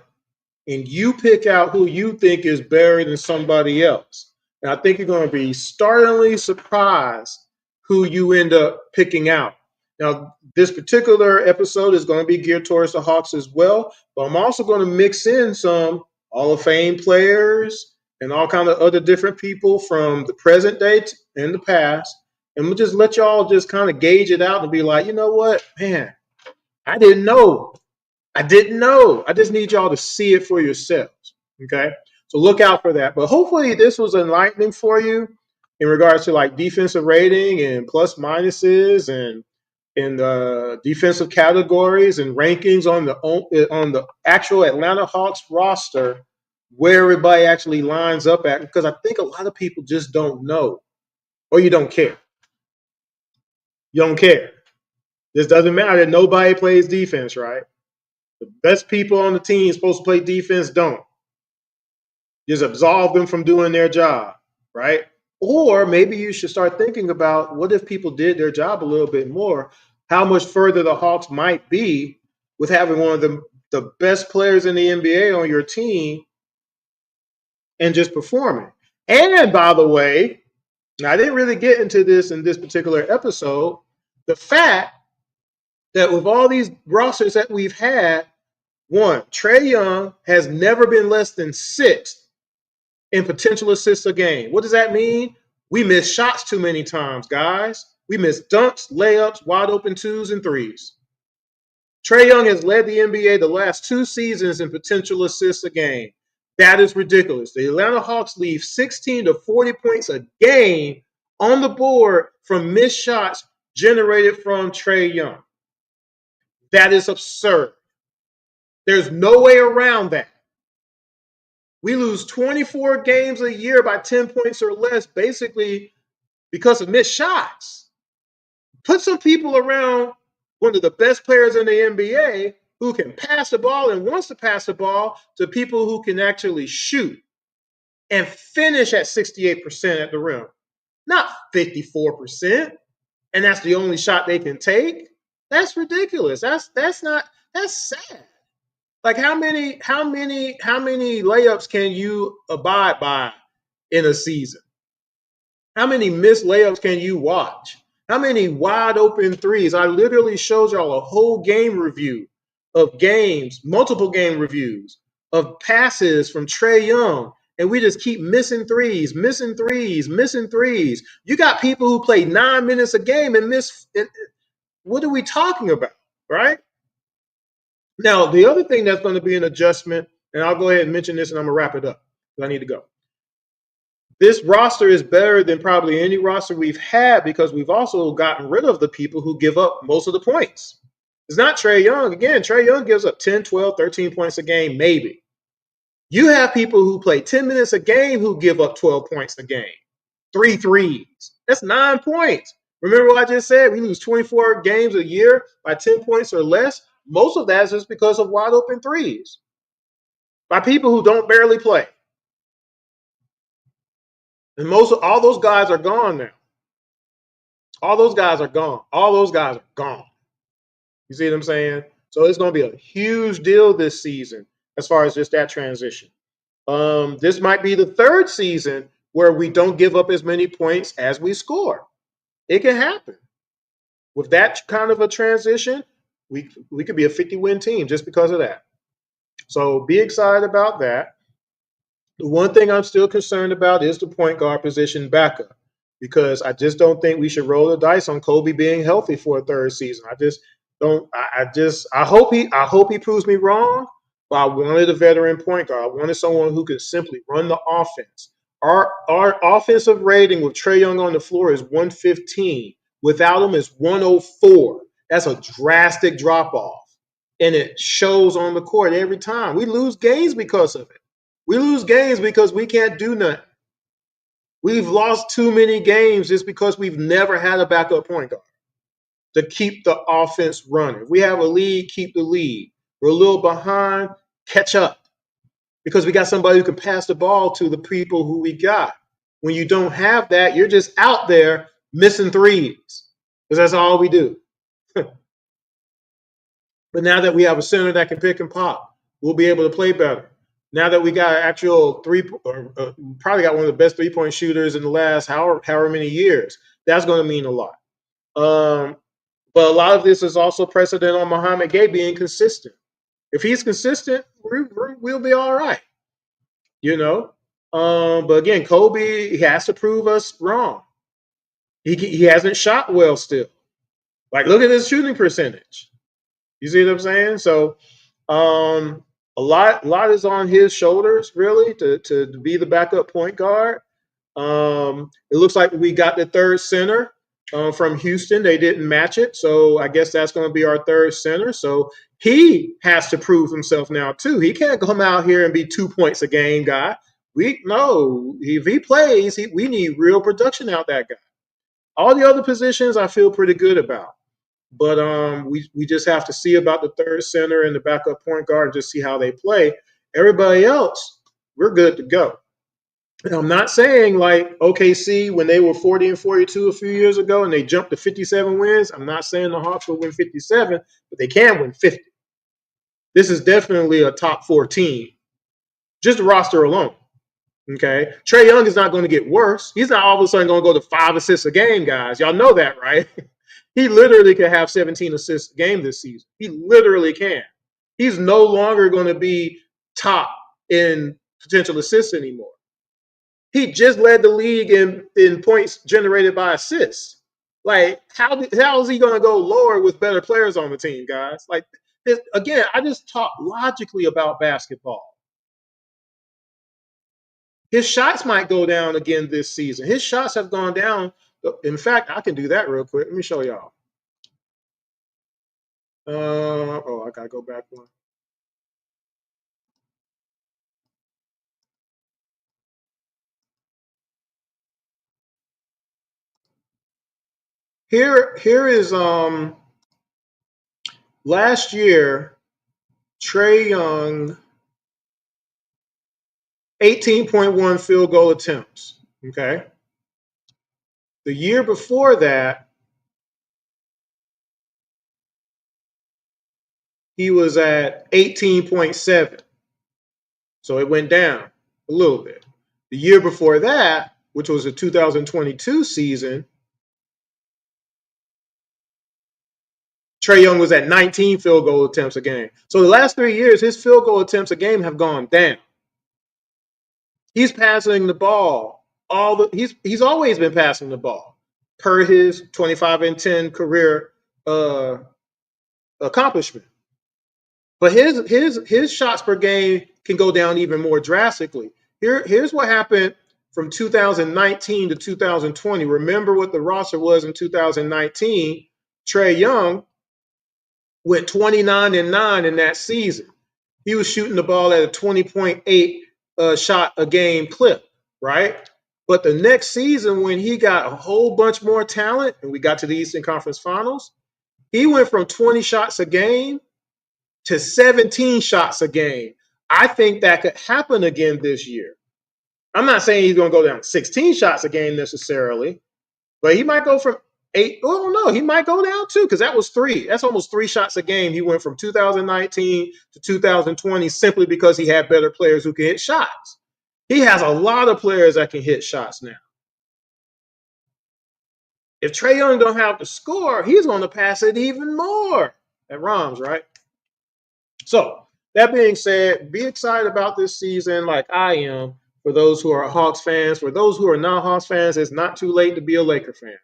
And you pick out who you think is better than somebody else. And I think you're going to be startlingly surprised who you end up picking out. Now, this particular episode is going to be geared towards the Hawks as well, but I'm also going to mix in some Hall of Fame players and all kind of other different people from the present day and the past. And we'll just let y'all just kind of gauge it out and be like, you know what, man, I didn't know. I just need y'all to see it for yourselves, okay? So look out for that. But hopefully this was enlightening for you in regards to like defensive rating and plus minuses and in the defensive categories and rankings on the actual Atlanta Hawks roster, where everybody actually lines up at, because I think a lot of people just don't know or you don't care. You don't care. This doesn't matter that nobody plays defense, right? The best people on the team supposed to play defense don't. Just absolve them from doing their job, right? Or maybe you should start thinking about what if people did their job a little bit more, how much further the Hawks might be with having one of the best players in the NBA on your team and just performing. And by the way, now I didn't really get into this in this particular episode, the fact that with all these rosters that we've had, one, Trae Young has never been less than 6 in potential assists a game. What does that mean? We miss shots too many times, guys. We miss dunks, layups, wide open 2s and 3s. Trae Young has led the NBA the last 2 seasons in potential assists a game. That is ridiculous. The Atlanta Hawks leave 16 to 40 points a game on the board from missed shots generated from Trae Young. That is absurd. There's no way around that. We lose 24 games a year by 10 points or less, basically because of missed shots. Put some people around one of the best players in the NBA who can pass the ball and wants to pass the ball to people who can actually shoot and finish at 68% at the rim, not 54%. And that's the only shot they can take. That's ridiculous. That's sad. Like how many layups can you abide by in a season? How many missed layups can you watch? How many wide open threes? I literally showed y'all a whole game review of games, multiple game reviews of passes from Trae Young, and we just keep missing threes, missing threes, missing threes. You got people who play 9 minutes a game and miss. What are we talking about, right? Now, the other thing that's going to be an adjustment, and I'll go ahead and mention this and I'm going to wrap it up because I need to go. This roster is better than probably any roster we've had because we've also gotten rid of the people who give up most of the points. It's not Trae Young. Again, Trae Young gives up 10, 12, 13 points a game, maybe. You have people who play 10 minutes a game who give up 12 points a game, 3 threes. That's 9 points. Remember what I just said? We lose 24 games a year by 10 points or less. Most of that is just because of wide open threes by people who don't barely play. And all those guys are gone now. All those guys are gone. All those guys are gone. You see what I'm saying? So it's going to be a huge deal this season as far as just that transition. This might be the 3rd season where we don't give up as many points as we score. It can happen. With that kind of a transition, we could be a 50-win team just because of that. So be excited about that. The one thing I'm still concerned about is the point guard position backup because I just don't think we should roll the dice on Kobe being healthy for a 3rd season. I just don't. I hope he proves me wrong. But I wanted a veteran point guard. I wanted someone who could simply run the offense. Our offensive rating with Trae Young on the floor is 115. Without him, it's 104. That's a drastic drop off, and it shows on the court every time. We lose games because of it. We lose games because we can't do nothing. We've lost too many games just because we've never had a backup point guard to keep the offense running. If we have a lead, keep the lead. We're a little behind, catch up. Because we got somebody who can pass the ball to the people who we got. When you don't have that, you're just out there missing threes. Because that's all we do. But now that we have a center that can pick and pop, we'll be able to play better. Now that we got an actual probably got one of the best 3-point shooters in the last however many years, that's going to mean a lot. But a lot of this is also precedent on Muhammad Gay being consistent. If he's consistent, we'll be all right. You know? But again, Kobe, he has to prove us wrong. He hasn't shot well still. Like, look at his shooting percentage. You see what I'm saying? So a lot is on his shoulders, really, to be the backup point guard. It looks like we got the 3rd center from Houston. They didn't match it. So I guess that's going to be our 3rd center. So he has to prove himself now, too. He can't come out here and be 2 points a game guy. If he plays, we need real production out that guy. All the other positions I feel pretty good about. But we just have to see about the third center and the backup point guard and just see how they play. Everybody else, we're good to go. And I'm not saying like OKC when they were 40-42 a few years ago and they jumped to 57 wins. I'm not saying the Hawks will win 57, but they can win 50. This is definitely a top 4 team, just the roster alone. Okay, Trae Young is not going to get worse. He's not all of a sudden going to go to 5 assists a game, guys. Y'all know that, right? He literally could have 17 assists a game this season. He literally can. He's no longer going to be top in potential assists anymore. He just led the league in points generated by assists. Like, how is he going to go lower with better players on the team, guys? Like, again, I just talk logically about basketball. His shots might go down again this season. His shots have gone down. In fact, I can do that real quick. Let me show y'all. I got to go back one. Here is last year, Trae Young, 18.1 field goal attempts. Okay. The year before that, he was at 18.7. So it went down a little bit. The year before that, which was the 2022 season, Trae Young was at 19 field goal attempts a game. So the last 3 years, his field goal attempts a game have gone down. He's passing the ball. He's always been passing the ball per his 25-10 career accomplishment. But his shots per game can go down even more drastically. Here's what happened from 2019 to 2020. Remember what the roster was in 2019. Trae Young went 29-9 in that season. He was shooting the ball at a 20.8 shot a game clip, right? But the next season, when he got a whole bunch more talent and we got to the Eastern Conference Finals, he went from 20 shots a game to 17 shots a game. I think that could happen again this year. I'm not saying he's going to go down 16 shots a game necessarily, but he might go from 8. Oh, no, he might go down 2 because that was 3. That's almost 3 shots a game. He went from 2019 to 2020 simply because he had better players who can hit shots. He has a lot of players that can hit shots now. If Trae Young don't have to score, he's going to pass it even more. That rhymes, right? So that being said, be excited about this season like I am. For those who are Hawks fans, for those who are not Hawks fans, it's not too late to be a Laker fan.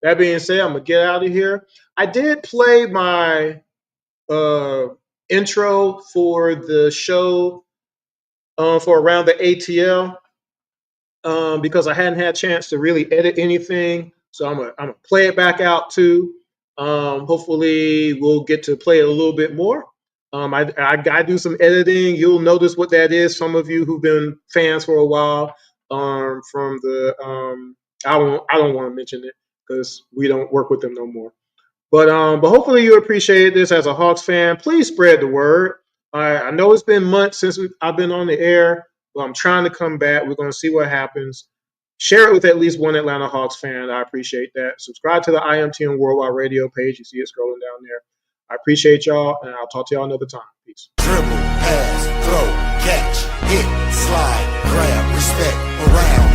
That being said, I'm going to get out of here. I did play my intro for the show for around the ATL because I hadn't had a chance to really edit anything. So I'm gonna play it back out too. Hopefully we'll get to play it a little bit more. I do some editing. You'll notice what that is. Some of you who've been fans for a while from the I don't want to mention it because we don't work with them no more. But hopefully you appreciate this as a Hawks fan. Please spread the word. I know it's been months since I've been on the air, but I'm trying to come back. We're going to see what happens. Share it with at least one Atlanta Hawks fan. I appreciate that. Subscribe to the IMTN Worldwide Radio page. You see it scrolling down there. I appreciate y'all, and I'll talk to y'all another time. Peace. Dribble, pass, throw, catch, hit, slide, grab, respect, around.